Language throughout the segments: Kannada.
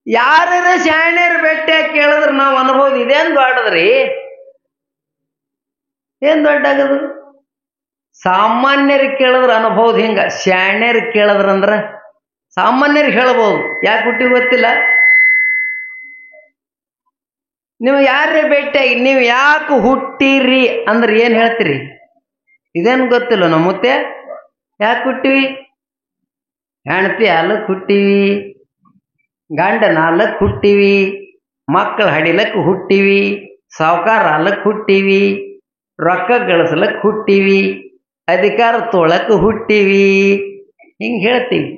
ಯಾರ ಶಾಣ್ಯರ ಭೇಟಿ ಕೇಳಿದ್ರೆ ನಾವು ಅನ್ಬೋದು ಇದೇನ್ ದೊಡ್ಡದ್ರಿ, ಏನ್ ದೊಡ್ಡ ಆಗದು? ಸಾಮಾನ್ಯರಿಗೆ ಕೇಳಿದ್ರೆ ಅನ್ಬೋದು ಹಿಂಗ, ಶಾಣ್ಯರಿಗೆ ಕೇಳಿದ್ರಂದ್ರ ಸಾಮಾನ್ಯರಿಗೆ ಹೇಳ್ಬೋದು. ಯಾಕೆ ಹುಟ್ಟಿ ಗೊತ್ತಿಲ್ಲ? ನೀವು ಯಾರೇ ಭೇಟಿಯಾಗಿ ನೀವು ಯಾಕೆ ಹುಟ್ಟಿರಿ ಅಂದ್ರೆ ಏನ್ ಹೇಳ್ತೀರಿ? ಇದೇನು ಗೊತ್ತಿಲ್ಲ ನಮ್ಮ ಮುತ್ತೆ. ಯಾಕೆ ಹುಟ್ಟಿವಿ? ಹೆಣ್ತಿ ಅಲ್ಲಕ್ಕೆ ಹುಟ್ಟಿವಿ, ಗಂಡನ ಅಲ್ಲಕ್ಕೆ ಹುಟ್ಟಿವಿ, ಮಕ್ಕಳು ಹಡಿಲಕ್ಕೆ ಹುಟ್ಟಿವಿ, ಸಾವುಕಾರ ಅಲ್ಲಕ್ಕೆ ಹುಟ್ಟಿವಿ, ರೊಕ್ಕ ಗಳಿಸ್ಲಕ್ಕೆ ಹುಟ್ಟಿವಿ, ಅಧಿಕಾರ ತೊಳಕ್ಕೆ ಹುಟ್ಟಿವಿ, ಹಿಂಗೆ ಹೇಳ್ತೀವಿ.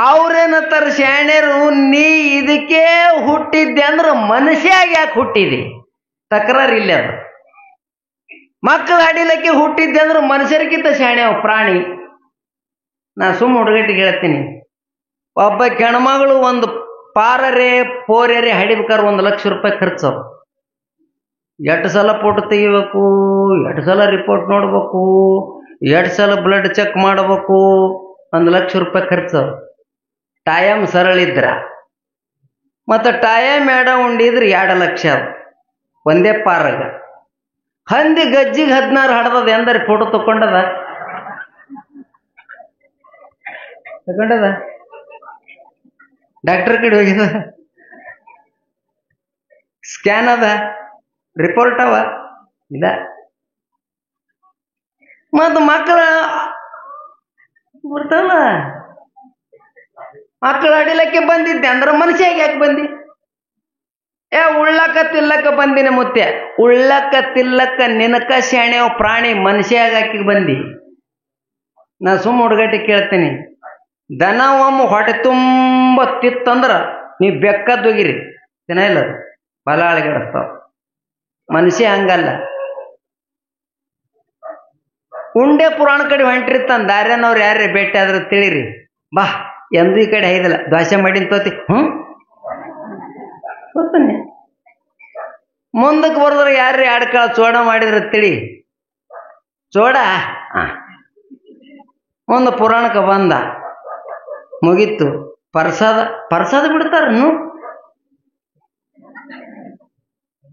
ಅವ್ರೇನತ್ತಾರ ಶಾಣ್ಯರು, ನೀ ಇದಕ್ಕೆ ಹುಟ್ಟಿದ್ದೆ ಅಂದ್ರೆ ಮನುಷ್ಯಾಗ ಯಾಕೆ ಹುಟ್ಟಿದಿ? ತಕರಾರು ಇಲ್ಲ ಅದು. ಮಕ್ಕಳು ಹಡಿಲಕ್ಕೆ ಹುಟ್ಟಿದ್ದೆ ಅಂದ್ರೆ ಮನುಷ್ಯರಿಗಿಂತ ಶಾಣೆ ಅವ ಪ್ರಾಣಿ. ನಾ ಸುಮ್ಮ ಹುಡುಗಟ್ಟಿಗೆ ಹೇಳ್ತೀನಿ, ಒಬ್ಬ ಹೆಣ್ಮಗಳು ಒಂದು ಪಾರರೆ ಪೋರ್ಯರೆ ಹಡಿಬೇಕಾದ್ರೆ 1,00,000 ರೂಪಾಯಿ ಖರ್ಚು. ಎಷ್ಟು ಸಲ ಫೋಟೋ ತೆಗಿಬೇಕು, ಎಷ್ಟು ಸಲ ರಿಪೋರ್ಟ್ ನೋಡ್ಬೇಕು, ಎಷ್ಟು ಸಲ ಬ್ಲಡ್ ಚೆಕ್ ಮಾಡಬೇಕು, 1,00,000 ರೂಪಾಯಿ ಖರ್ಚು. ಟೈಮ್ ಸರಳಿದ್ರ ಮತ್ತು ಟೈಮ್ ಎಡ ಉಂಡಿದ್ರೆ 2,00,000 ಒಂದೇ ಪಾರಾಗ. ಹಂದಿ ಗಜ್ಜಿಗೆ 16 ಹಡ್ದದ ಎಂದರೆ ಫೋಟೋ ತಕೊಂಡದ ಡಾಕ್ಟರ್ ಕಡೆ ಹೋಗಿದ, ಸ್ಕ್ಯಾನ್ ಅದ, ರಿಪೋರ್ಟ್ ಅವ ಇಲ್ಲ. ಮತ್ತು ಮಕ್ಕಳ ಬರ್ತಾವಲ್ಲ, ಮಕ್ಕಳು ಅಡಿಲಕ್ಕೆ ಬಂದಿದ್ದೆ ಅಂದ್ರೆ ಮನುಷ್ಯಾಗ ಯಾಕೆ ಬಂದಿ? ಉಳ್ಳಕ್ಕ ತಿಲ್ಲಕ್ಕ ಬಂದಿನ ಮುತ್ತೆ. ಉಳ್ಳಕ್ಕ ತಿಲ್ಲಕ್ಕ ನಿನಕ ಶಾಣೆವ ಪ್ರಾಣಿ, ಮನುಷ್ಯಾಗ ಹಾಕಿ ಬಂದಿ. ನಾ ಸುಮ್ಮ ಹುಡುಗಟ್ಟಿ ಕೇಳ್ತೀನಿ, ದನ ಒಮ್ಮೆ ಹೊಟ್ಟೆ ತುಂಬ ತಿತ್ತಂದ್ರ ನೀವು ಬೆಕ್ಕದ್ದೋಗಿರಿ, ತಿನ್ನ ಇಲ್ಲ ಅದು ಬಲಾಳಿಗೆಡಿಸ್ತಾವ. ಮನುಷ್ಯ ಹಂಗಲ್ಲ. ಉಂಡೆ ಪುರಾಣ ಕಡೆ ಹೊಂಟಿರ್ತಾನ, ದಾರ್ಯನವ್ರು ಯಾರೇ ಭೇಟಿ ಆದ್ರೆ ತಿಳಿರಿ, ಬಾ ಎಂದು ಈ ಕಡೆ ಐದಲ್ಲ ದ್ವಾಸೆ ಮಾಡಿನ ತೋತಿ, ಗೊತ್ತಾನೆ. ಮುಂದಕ್ಕೆ ಬರೋದ್ರೆ ಯಾರೇ ಆಡ್ಕಾಳ ಚೋಡ ಮಾಡಿದ್ರೆ ತಿಳಿ, ಚೋಡ ಒಂದು ಪುರಾಣಕ್ಕೆ ಬಂದ, ಮುಗೀತು. ಪರ್ಸಾದ ಬಿಡ್ತಾರನ್ನು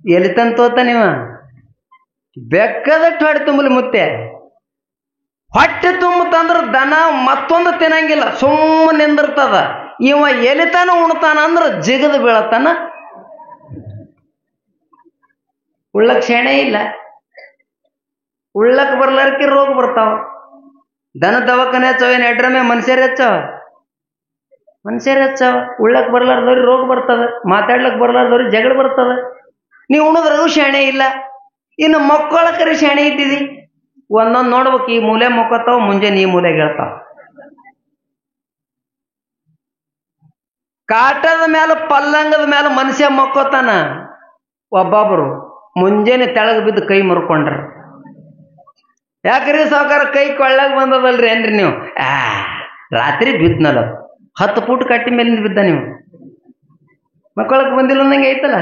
ಎಲ್ಲಿ ತಂದು ತೋತ ನೀವ? ಬೆಕ್ಕದಟ್ಟು ಹೊಟ್ಟೆ ತುಂಬಲಿ ಮುತ್ತೆ. ಹೊಟ್ಟೆ ತುಂಬತಂದ್ರೆ ದನ ಮತ್ತೊಂದು ತಿನ್ನಂಗಿಲ್ಲ, ಸುಮ್ಮನೆ ನಿಂದಿರ್ತದ. ಇವ ಎಲಿತಾನ ಉಣ್ತಾನ ಅಂದ್ರೆ ಜಿಗದು ಬೀಳತಾನ. ಉಳ್ಳಕ್ ಶೆಣೆ ಇಲ್ಲ, ಉಳ್ಳಕ್ ಬರ್ಲಾರಕ್ಕೆ ರೋಗ ಬರ್ತಾವ. ದನ ದವಾಖಾನೆ ಹೆಚ್ಚವ, ಏನು ಎಡ್ರಮೆ ಮನುಷ್ಯರು ಹೆಚ್ಚವ? ಮನುಷ್ಯರು ಹೆಚ್ಚವ. ಉಳ್ಳಕ್ ಬರ್ಲಾರ್ದವ್ರಿಗೆ ರೋಗ ಬರ್ತದ, ಮಾತಾಡ್ಲಕ್ ಬರ್ಲಾರ್ದವ್ರಿಗೆ ಜಗಳ ಬರ್ತದ. ನೀವು ಉಣಿದ್ರೂ ಶಾಣೆ ಇಲ್ಲ, ಇನ್ನು ಮಕ್ಕಳಕ್ಕರಿ ಶಾಣೆ ಇಟ್ಟಿದಿ. ಒಂದೊಂದು ನೋಡ್ಬೇಕು, ಈ ಮೂಲೆ ಮಕ್ಕೋತಾವ, ಮುಂಜಾನೆ ಈ ಮೂಲೆಗೆ ಹೇಳ್ತಾವ. ಕಾಟದ ಮೇಲೆ ಪಲ್ಲಂಗದ ಮೇಲೆ ಮನುಷ್ಯ ಮಕ್ಕೋತಾನ. ಒಬ್ಬೊಬ್ರು ಮುಂಜಾನೆ ತೆಳಗ ಬಿದ್ದು ಕೈ ಮುರ್ಕೊಂಡ್ರ. ಯಾಕ್ರಿ ಸಾವುಕಾರ ಕೈ ಕೊಳ್ಳಾಗ ಬಂದದಲ್ರಿ ಏನ್ರಿ ನೀವು? ರಾತ್ರಿ ಬಿದ್ನಲ್ಲ, 10 ಫೂಟ್ ಕಟ್ಟಿ ಮೇಲಿಂದ ಬಿದ್ದ. ನೀವು ಮಕ್ಕಳಕ್ಕೆ ಬಂದಿಲ್ಲ ಅಂದಂಗೆ ಐತಲ್ಲ.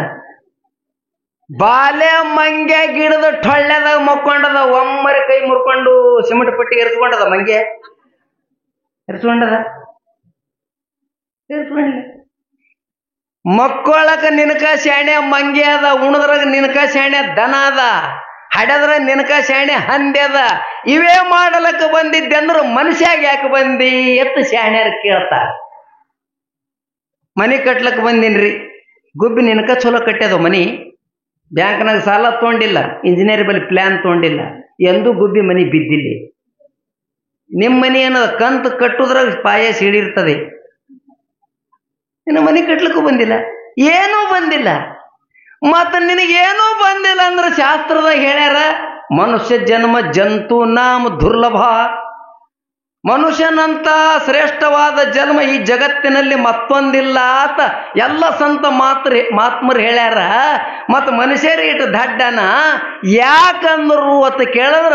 ಬಾಲೆ ಮಂಗೆ ಗಿಡದ ಟೊಳ್ಳೆದಾಗ ಮಕ್ಕೊಂಡದ, ಒಮ್ಮರೆ ಕೈ ಮುರ್ಕೊಂಡು ಸಿಮೆಂಟ್ ಪಟ್ಟಿಗೆ ಎರ್ಸ್ಕೊಂಡದ. ಮಂಗೆ ಎರ್ಸ್ಕೊಂಡದ, ಎರ್ಸ್ಕೊಂಡಿಲ್ಲ. ಮಕ್ಕಳಕ ನಿನಕ ಶಾಣೆ ಮಂಗೆ ಅದ, ಉಣದ್ರಾಗ ನಿನಕ ಶಾಣೆ ದನ ಅದ, ಹಡ್ಯದ್ರ ನಿನಕ ಶಾಣೆ ಹಂದಿ ಅದ. ಇವೇ ಮಾಡಲಕ್ಕ ಬಂದಿದ್ದೆ ಅಂದ್ರೆ ಮನುಷ್ಯಾಗ ಯಾಕೆ ಬಂದಿ ಎತ್ತು ಶಾಣ್ಯಾರ ಕೇಳ್ತಾರ. ಮನಿ ಕಟ್ಲಕ್ಕೆ ಬಂದಿನ್ರಿ, ಗುಬ್ಬಿ ನಿನಕ ಚಲೋ ಕಟ್ಟ್ಯದ ಮನಿ. ಬ್ಯಾಂಕ್ನಾಗ ಸಾಲ ತೊಗೊಂಡಿಲ್ಲ, ಇಂಜಿನಿಯರ್ ಬಳಿ ಪ್ಲಾನ್ ತೊಗೊಂಡಿಲ್ಲ, ಎಂದೂ ಗುಬ್ಬಿ ಮನಿ ಬಿದ್ದಿಲ್ಲ. ನಿಮ್ಮ ಮನಿ ಏನದ ಕಂತು ಕಟ್ಟುದ್ರಾಗ ಪಾಯ ಸಿಡಿರ್ತದೆ. ನಿನ್ನ ಮನಿ ಕಟ್ಲಿಕ್ಕೂ ಬಂದಿಲ್ಲ, ಏನೂ ಬಂದಿಲ್ಲ. ಮತ್ತು ನಿನಗೇನೂ ಬಂದಿಲ್ಲ ಅಂದ್ರೆ ಶಾಸ್ತ್ರದಾಗ ಹೇಳ್ಯಾರ, ಮನುಷ್ಯ ಜನ್ಮ ಜಂತು ನಾಮ ದುರ್ಲಭ. ಮನುಷ್ಯನಂತ ಶ್ರೇಷ್ಠವಾದ ಜನ್ಮ ಈ ಜಗತ್ತಿನಲ್ಲಿ ಮತ್ತೊಂದಿಲ್ಲ ಅಂತ ಎಲ್ಲ ಸಂತ ಮಾತ್ಮರು ಹೇಳ್ಯಾರ. ಮತ್ತು ಮನುಷ್ಯರು ಇಟ್ಟು ದಡ್ಡನ ಯಾಕಂದ್ರು ಅಂತ ಕೇಳಿದ್ರ,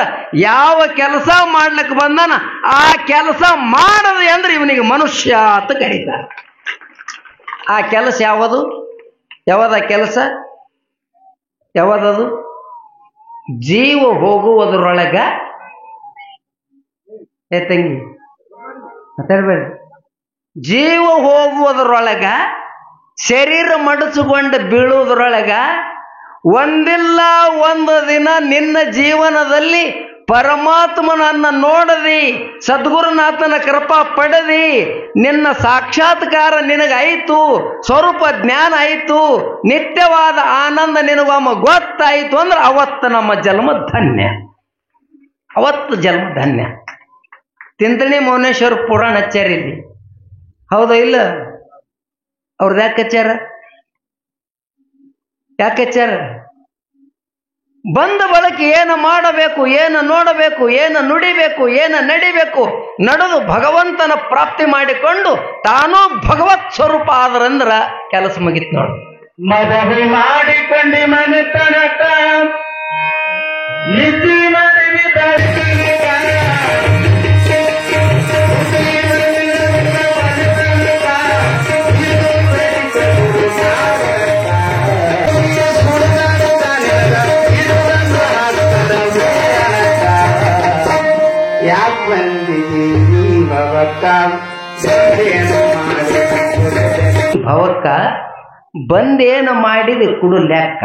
ಯಾವ ಕೆಲಸ ಮಾಡ್ಲಿಕ್ಕೆ ಬಂದಾನ ಆ ಕೆಲಸ ಮಾಡದೆ ಅಂದ್ರೆ ಇವನಿಗೆ ಮನುಷ್ಯ ಅಂತ ಕರೀತಾರೆ. ಆ ಕೆಲಸ ಯಾವುದು? ಯಾವದ ಕೆಲಸ? ಯಾವದದು? ಜೀವ ಹೋಗುವುದರೊಳಗ ತಂಗಿ ಮಾತಾಡ್ಬೇಡ. ಜೀವ ಹೋಗುವುದರೊಳಗ ಶರೀರ ಮಡಚಿಕೊಂಡು ಬೀಳುವುದರೊಳಗ ಒಂದಿಲ್ಲ ಒಂದು ದಿನ ನಿನ್ನ ಜೀವನದಲ್ಲಿ ಪರಮಾತ್ಮನನ್ನ ನೋಡದಿ, ಸದ್ಗುರುನಾಥನ ಕೃಪಾ ಪಡೆದಿ, ನಿನ್ನ ಸಾಕ್ಷಾತ್ಕಾರ ನಿನಗಾಯಿತು, ಸ್ವರೂಪ ಜ್ಞಾನ ಆಯಿತು, ನಿತ್ಯವಾದ ಆನಂದ ನಿನಗೊಮ್ಮ ಗೊತ್ತಾಯಿತು ಅಂದ್ರೆ ಅವತ್ತು ನಮ್ಮ ಜನ್ಮ ಧನ್ಯ. ಅವತ್ತು ಜನ್ಮ ಧನ್ಯ. ತಿಂತಣಿ ಮೌನೇಶ್ವರ ಪುರಾಣ ಹಚ್ಚಾರ ಇಲ್ಲಿ, ಹೌದಾ ಇಲ್ಲ? ಅವ್ರದ್ದು ಯಾಕೆ ಹಚ್ಚಾರ? ಯಾಕೆ ಹಚ್ಚಾರ? ಬಂದ ಬಳಕ ಏನು ಮಾಡಬೇಕು, ಏನು ನೋಡಬೇಕು, ಏನು ನುಡಿಬೇಕು, ಏನು ನಡಿಬೇಕು, ನಡೆದು ಭಗವಂತನ ಪ್ರಾಪ್ತಿ ಮಾಡಿಕೊಂಡು ತಾನೂ ಭಗವತ್ ಸ್ವರೂಪ ಆದ್ರಂದ್ರ ಕೆಲಸ ಮುಗಿತ್ ನೋಡು. ಮದುವೆ ಮಾಡಿಕೊಂಡಿ ಮನೆತನಕ ನಿಧಿ ಮಾಡಿವಿ ಯಾಕೆ ಬಂದಿದ್ದೀವಿ ಭವಕ್ಕ ಭವಕ್ಕ ಬಂದೇನು ಮಾಡಿದ ಕುಡು ಲೆಕ್ಕ.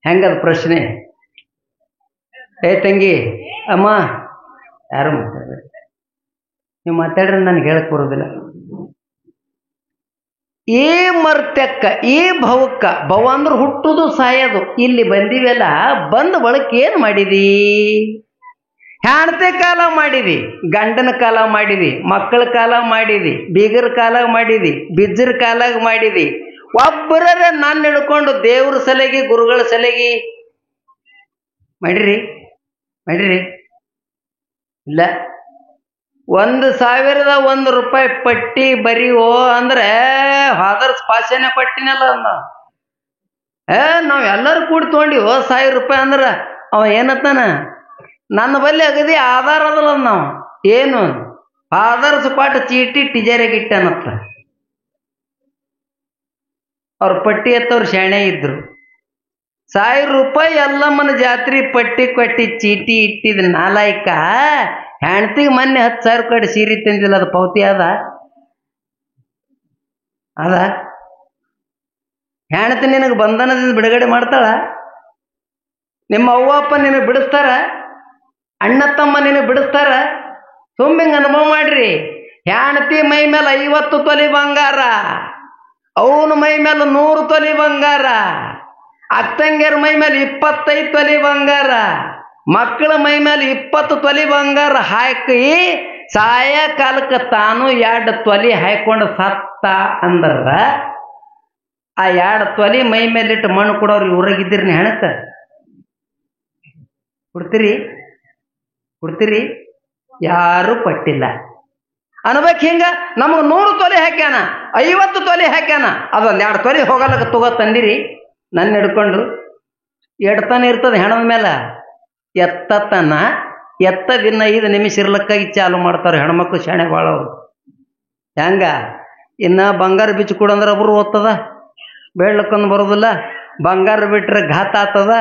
ಹೆಂಗದ ಪ್ರಶ್ನೆ? ಏ ತಂಗಿ, ಅಮ್ಮ, ಯಾರು ಮಾತಾಡ್ಬೇಡಿ, ನೀವು ಮಾತಾಡ್ರೆ ನನಗೆ ಹೇಳಕ್ ಬರೋದಿಲ್ಲ. ಈ ಮರ್ತ್ಯಕ್ಕ, ಈ ಭವಕ್ಕ, ಭವ ಅಂದ್ರೆ ಹುಟ್ಟುದು ಸಾಯೋದು. ಇಲ್ಲಿ ಬಂದಿವೆಲ್ಲ, ಬಂದ ಬಳಕ ಏನು ಮಾಡಿದಿ? ಹೆಣ್ತಿ ಕಾಲ ಮಾಡಿದಿ, ಗಂಡನ ಕಾಲ ಮಾಡಿದಿ, ಮಕ್ಕಳ ಕಾಲ ಮಾಡಿದಿ, ಬೀಗರ ಕಾಲ ಮಾಡಿದಿ, ಬಿಜ್ಜರ ಕಾಲಾಗ ಮಾಡಿದಿ. ಒಬ್ಬರೇ ನಾನು ಹಿಡ್ಕೊಂಡು ದೇವ್ರ ಸಲಗಿ, ಗುರುಗಳ ಸಲಗಿ ಮಾಡಿರಿ? ಮಾಡಿರಿ? ಇಲ್ಲ. 1,001 ರೂಪಾಯಿ ಪಟ್ಟಿ ಬರೀವೋ ಅಂದ್ರೆ ಹಾದರ್ಸ್ ಪಾಸನೆ ಪಟ್ಟಿನಲ್ಲ ಅಂದ. ನಾವು ಎಲ್ಲರೂ ಕೂಡಿ ತೊಗೊಂಡಿವೋ 1,000 ರೂಪಾಯಿ ಅಂದ್ರೆ ಅವ ಏನತ್ತಾನ, ನನ್ನ ಬಲ್ಲಿ ಅಗದಿ ಆಧಾರ ಅದಲ್ಲ ನಾವು ಏನು ಆಧಾರ ಪಾಠ ಚೀಟಿ ಟಿಜಾರಿಗೆ ಇಟ್ಟನತ್ತ. ಅವ್ರ ಪಟ್ಟಿ ಎತ್ತವ್ರು ಶಾಣೆ ಇದ್ರು. 1,000 ರೂಪಾಯಿ ಎಲ್ಲಮ್ಮನ ಜಾತ್ರೆ ಪಟ್ಟಿ ಕೊಟ್ಟಿ ಚೀಟಿ ಇಟ್ಟಿದ್ ನಾಲಾಯ್ಕ ಹೆಣ್ತಿಗೆ ಮೊನ್ನೆ 10,000 ರೂಪಾಯಿ ಸೀರೆ ತಂದಿಲ್ಲ, ಅದು ಪೌತಿ ಅದ? ಹೆಣ್ತಿ ನಿನಗೆ ಬಂಧನದಿಂದ ಬಿಡುಗಡೆ ಮಾಡ್ತಾಳ? ನಿಮ್ಮ ಅವ್ವ ಅಪ್ಪ ನಿನಗೆ ಬಿಡಿಸ್ತಾರ? ಅಣ್ಣ ತಮ್ಮ ನಿನಗೆ ಬಿಡಿಸ್ತಾರ? ಸುಮ್ಮಿಂಗ ಅನುಭವ ಮಾಡ್ರಿ. ಹೆಣ್ತಿ ಮೈ ಮೇಲೆ 50 ತೊಲಿ ಬಂಗಾರ, ಅವನ ಮೈ ಮೇಲೆ 100 ತೊಲಿ ಬಂಗಾರ, ಅಕ್ಕಂಗಿಯರ ಮೈ ಮೇಲೆ 25 ತೊಲಿ ಬಂಗಾರ, ಮಕ್ಕಳ ಮೈ ಮೇಲೆ 20 ತೊಲಿ ಬಂಗಾರ ಹಾಕಿ ಸಾಯ ಕಾಲಕ್ಕೆ ತಾನು 2 ತೊಲಿ ಹಾಕೊಂಡು ಸತ್ತ ಅಂದ್ರ ಆ 2 ತೊಲಿ ಮೈ ಮೇಲಿಟ್ಟು ಮಣ್ಣು ಕೊಡೋರು ಊರಾಗಿದ್ದೀರಿ ಹೆಣಕ್ಕ ಕೊಡ್ತೀರಿ? ಯಾರು ಪಟ್ಟಿಲ್ಲ ಅನ್ಬೇಕು. ಹಿಂಗ ನಮಗೆ 100 ತೊಲಿ ಹಾಕ್ಯಾನ, 50 ತೊಲಿ ಹಾಕ್ಯಾನ, ಅದೊಂದು 2 ತೊಲಿ ಹೋಗಲಕ್ಕ ತಗೋ ತಂದಿರಿ. ನನ್ನ ಹಿಡ್ಕೊಂಡು ಎಡ್ತಾನೆ ಇರ್ತದೆ ಹೆಣದ ಮೇಲೆ. ಎತ್ತದಿನ್ನ 5 ನಿಮಿಷ ಇರ್ಲಕ್ಕಾಗಿ ಚಾಲು ಮಾಡ್ತಾರೆ ಹೆಣ್ಮಕ್ಳು ಶಾಣೆ ಬಾಳವ್ರು. ಹೆಂಗ ಇನ್ನು ಬಂಗಾರ ಬಿಚ್ಚು ಕೊಡಂದ್ರೆ ಒಬ್ರು ಓದ್ತದ, ಬೇಡ್ಲಕ್ಕೊಂದು ಬರೋದಿಲ್ಲ. ಬಂಗಾರ ಬಿಟ್ರೆ ಘಾತ ಆಗ್ತದ.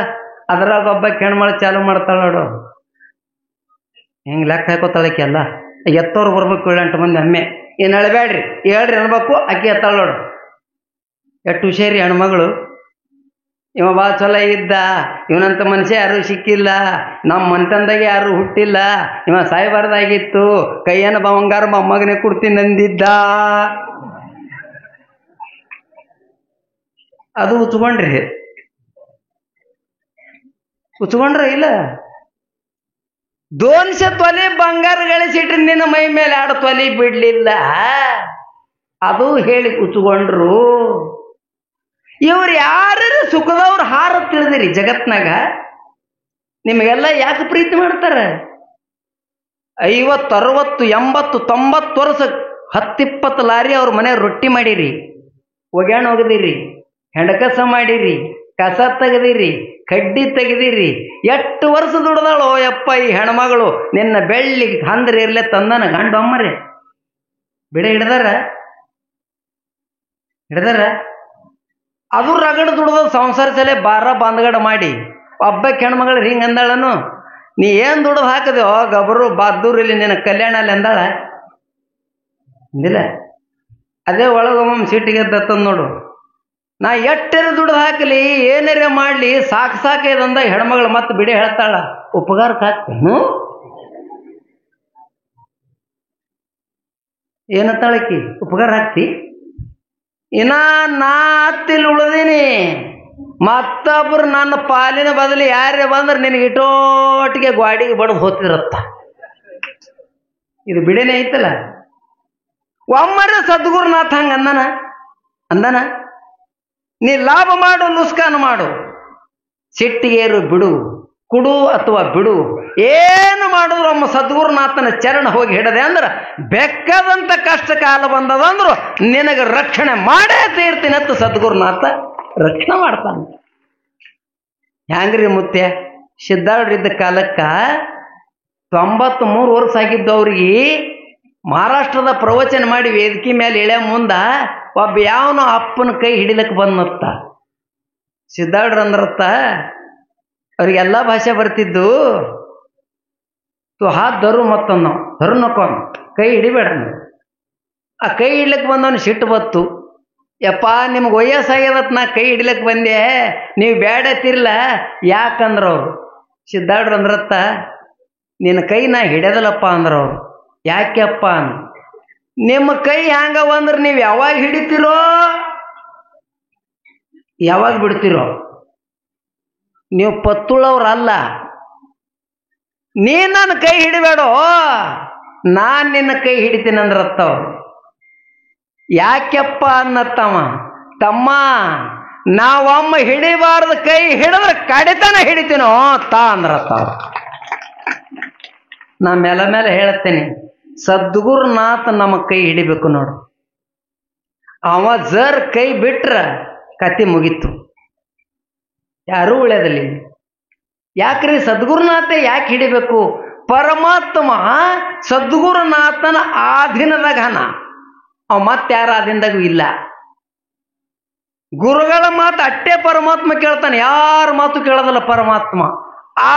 ಅದ್ರಾಗ ಒಬ್ಬ ಹೆಣ್ಮಳ ಚಾಲು ಮಾಡ್ತಾಳೆ ನೋಡು. ಹಿಂಗೆ ಲೆಕ್ಕ ಹಾಕೋತಾಳಕ್ಕೆ ಎಲ್ಲ ಎತ್ತವ್ರು ಬರ್ಬೇಕು 7-8 ಮಂದಿ ಅಮ್ಮೆ. ಏನು ಹೇಳಬೇಡ್ರಿ, ಹೇಳ್ರಿ ಅನ್ಬೇಕು. ಆಕೆ ಎತ್ತಾಳ ನೋಡು. ಎಷ್ಟು ಹುಷಾರಿ ಹೆಣ್ಮಗಳು. ಇವ ಭಾಳ ಚಲೋ ಇದ್ದ, ಇವನಂತ ಮನುಷ್ಯ ಯಾರು ಸಿಕ್ಕಿಲ್ಲ, ನಮ್ಮ ಮನ್ತಂದಾಗೆ ಯಾರು ಹುಟ್ಟಿಲ್ಲ, ಇವ ಸಾಯ್ಬಾರ್ದಾಗಿತ್ತು, ಕೈಯನ್ನ ಬಂಗಾರ ಮೊಮ್ಮಗನೇ ಕೊಡ್ತೀನಿ ಅಂದಿದ್ದ. ಅದು ಉಚ್ಕೊಂಡ್ರೆ ಇಲ್ಲ. 200 ತೊಲಿ ಬಂಗಾರ ಗಳಿಸಿಟ್ರಿ ನಿನ್ನ ಮೈ ಮೇಲೆ 2 ತೊಲಿ ಬಿಡ್ಲಿಲ್ಲ. ಅದು ಹೇಳಿ ಉಚ್ಕೊಂಡ್ರು. ಇವ್ರು ಯಾರು ಸುಖದವ್ರು ಹಾರ ತಿಳಿದಿರಿ ಜಗತ್ನಾಗ? ನಿಮಗೆಲ್ಲ ಯಾಕೆ ಪ್ರೀತಿ ಮಾಡ್ತಾರ? 50, 60, 80, 90 ವರ್ಷ 10-20 ಲಾರಿ ಅವ್ರ ಮನೆ ರೊಟ್ಟಿ ಮಾಡಿರಿ, ಒಗ್ಯಾಣ ಒಗದಿರಿ, ಹೆಂಡಕಸ ಮಾಡಿರಿ, ಕಸ ತೆಗೆದಿರಿ, ಕಡ್ಡಿ ತೆಗೆದಿರಿ. 8 ವರ್ಷ ದುಡ್ದಾಳು ಯಪ್ಪ ಈ ಹೆಣ್ಮಗಳು. ನಿನ್ನ ಬೆಳ್ಳಿ ಹಂದ್ರೆ ಇರ್ಲೆ ತಂದನ ಗಂಡೊಮ್ಮರೆ ಬಿಡ ಹಿಡ್ದಾರ. ಅದು ರಗಡ ದುಡ್ದ ಸಂಸಾರ ಸಲೆ ಬಾರ ಬಂದ್ಗಡ ಮಾಡಿ ಒಬ್ಬ ಹೆಣ್ಮಗಳು ಹಿಂಗೆ ಅಂದಾಳನು, ನೀ ಏನು ದುಡ್ದು ಹಾಕದೋ ಗಬರು ಬಾದ್ದೂರ್ ಇಲ್ಲಿ ನಿನ್ನ ಕಲ್ಯಾಣ ಅಲ್ಲಿ ಅಂದಾಳ ಅಂದಿಲ್ಲ. ಅದೇ ಒಳಗೊಮ್ಮೆ ಸಿಟ್ಟಿಗೆ ಎದ್ದತ್ತಂದು ನೋಡು. ನಾ ಎಟ್ಟರೆ ದುಡ್ಡು ಹಾಕಲಿ ಏನಾರ ಮಾಡಲಿ ಸಾಕು ಹೆಣ್ಮಗಳು ಮತ್ತೆ ಬಿಡಿ ಹೇಳ್ತಾಳ, ಉಪಕಾರಕ್ಕೆ ಹಾಕ್ತೇನು ಏನತ್ತಾಳಕಿ, ಉಪಕಾರ ಹಾಕ್ತಿ. ಇನ್ನ ನಾ ಹತ್ತಿಲ್ ಉಳ್ದೀನಿ, ಮತ್ತೊಬ್ರು ನನ್ನ ಪಾಲಿನ ಬದಲು ಯಾರೇ ಬಂದ್ರೆ ನಿನಗೆ ಇಟೋಟಿಗೆ ಗ್ವಾಡಿಗೆ ಬಡ್ದು ಹೋಗ್ತಿರತ್ತ. ಇದು ಬಿಡೇನೆ ಐತಲ್ಲ. ಒಮ್ಮರೆ ಸದ್ಗುರುನಾಥ ಹಂಗ ಅಂದನ ನೀ ಲಾಭ ಮಾಡು ನುಸ್ಕಾನ ಮಾಡು, ಸಿಟ್ಟಿಗೇರು ಬಿಡು, ಕುಡು ಅಥವಾ ಬಿಡು, ಏನು ಮಾಡಿದ್ರು ಒಮ್ಮ ಸದ್ಗುರುನಾಥನ ಚರಣ ಹೋಗಿ ಹಿಡದೆ ಅಂದ್ರೆ ಬೆಕ್ಕದಂತ ಕಷ್ಟ ಕಾಲ ಬಂದದಂದ್ರು ನಿನಗೆ ರಕ್ಷಣೆ ಮಾಡೇ ತೀರ್ತೀನಿ ಅಂತ ಸದ್ಗುರುನಾಥ ರಕ್ಷಣೆ ಮಾಡ್ತಾನೆ. ಹ್ಯಾಂಗ್ರಿ ಮುತ್ಯ, ಸಿದ್ಧಾರೂಢರಿದ್ದ ಕಾಲಕ್ಕ 93 ವರ್ಷ ಆಗಿದ್ದವ್ರಿಗೆ ಮಹಾರಾಷ್ಟ್ರದ ಪ್ರವಚನ ಮಾಡಿ ವೇದಿಕೆ ಮೇಲೆ ಇಳೆ ಮುಂದ ಒಬ್ಬ ಯಾವನೋ ಅಪ್ಪನ ಕೈ ಹಿಡಿಲಕ್ಕೆ ಬಂದತ್ತ. ಸಿದ್ಧಾರೂಢರು ಅಂದ್ರತ್ತ, ಅವ್ರಿಗೆಲ್ಲ ಭಾಷೆ ಬರ್ತಿದ್ದು. ಹಾತ್ ಧರು ಮತ್ತೊಂದು ನಾವು ಧರು ನಕ್ಕೊಂದು ಕೈ ಹಿಡಿಬೇಡ. ಆ ಕೈ ಹಿಡ್ಲಿಕ್ಕೆ ಬಂದವನು ಸಿಟ್ಟು ಬತ್ತು. ಯಪ್ಪ ನಿಮ್ಗೆ ವಯಸ್ಸಾಗ್ಯದತ್ ನಾ ಕೈ ಹಿಡಿಲಕ್ಕೆ ಬಂದೆ, ನೀವು ಬೇಡತಿರ್ಲ ಯಾಕಂದ್ರ ಅವ್ರು. ಸಿದ್ಧಾರೂಢರು ಅಂದ್ರತ್ತ, ನಿನ್ನ ಕೈ ನಾ ಹಿಡ್ಯದಲ್ಲಪ್ಪ ಅಂದ್ರವ್ರು. ಯಾಕೆಪ್ಪ ಅಂದ್, ನಿಮ್ಮ ಕೈ ಹ್ಯಾಂಗವ ಅಂದ್ರೆ ನೀವು ಯಾವಾಗ ಹಿಡಿತೀರೋ ಯಾವಾಗ ಬಿಡ್ತೀರೋ, ನೀವು ಪತ್ತುಳವ್ರಲ್ಲ. ನೀ ನನ್ನ ಕೈ ಹಿಡಿಬೇಡೋ, ನಾನ್ ನಿನ್ನ ಕೈ ಹಿಡಿತೀನಿ ಅಂದ್ರತ್ತವ್ರು. ಯಾಕೆಪ್ಪ ಅನ್ನತ್ತವ, ತಮ್ಮ ನಾವೊಮ್ಮ ಹಿಡಿಬಾರ್ದು ಕೈ ಹಿಡಿದ್ರೆ ಕಡಿತನ ಹಿಡಿತೀನೋ ತಾ ಅಂದ್ರತ್ತವ್ರು. ನಾ ಮೇಲೆ ಹೇಳ್ತೇನೆ, ಸದ್ಗುರುನಾಥ ನಮ್ಮ ಕೈ ಹಿಡಿಬೇಕು ನೋಡು. ಅವ ಜರ್ ಕೈ ಬಿಟ್ರ ಕತಿ ಮುಗೀತು, ಯಾರೂ ಉಳ್ಯದಲ್ಲಿ. ಯಾಕ್ರಿ ಸದ್ಗುರುನಾಥ ಯಾಕೆ ಹಿಡಿಬೇಕು? ಪರಮಾತ್ಮ ಸದ್ಗುರುನಾಥನ ಆಧೀನದಾಗನ, ಅವ ಮತ್ತಾರ ಆಧೀನದಾಗೂ ಇಲ್ಲ. ಗುರುಗಳ ಮಾತು ಅಟ್ಟೆ ಪರಮಾತ್ಮ ಕೇಳ್ತಾನೆ, ಯಾರ ಮಾತು ಕೇಳೋದಲ್ಲ ಪರಮಾತ್ಮ. ಆ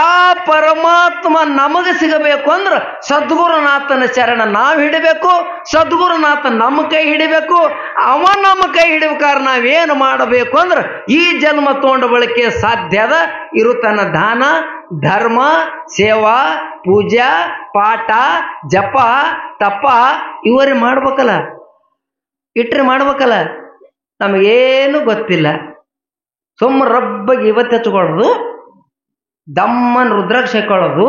ಪರಮಾತ್ಮ ನಮಗೆ ಸಿಗಬೇಕು ಅಂದ್ರೆ ಸದ್ಗುರುನಾಥನ ಚರಣ ನಾವು ಹಿಡಿಬೇಕು, ಸದ್ಗುರುನಾಥ ನಮ್ಮ ಕೈ ಹಿಡಿಬೇಕು. ಅವ ನಮ್ಮ ಕೈ ಹಿಡಿಬೇಕಾದ್ರೆ ನಾವೇನು ಮಾಡಬೇಕು ಅಂದ್ರೆ ಈ ಜನ್ಮ ತಗೊಂಡ ಬಳಕೆ ಸಾಧ್ಯದ ಇರುತ್ತಾನ ದಾನ ಧರ್ಮ ಸೇವಾ ಪೂಜಾ ಪಾಠ ಜಪ ತಪ ಇವರೇ ಮಾಡ್ಬೇಕಲ್ಲ, ಇಟ್ರೆ ಮಾಡ್ಬೇಕಲ್ಲ. ನಮಗೇನು ಗೊತ್ತಿಲ್ಲ, ಸುಮ್ಮ ರಬ್ಬಗೆ ಇವತ್ತು ಹಚ್ಕೊಳ್ಳೋದು, ದಮ್ಮನ್ ರುದ್ರಾಕ್ಷ ಹಾಕೊಳ್ಳೋದು,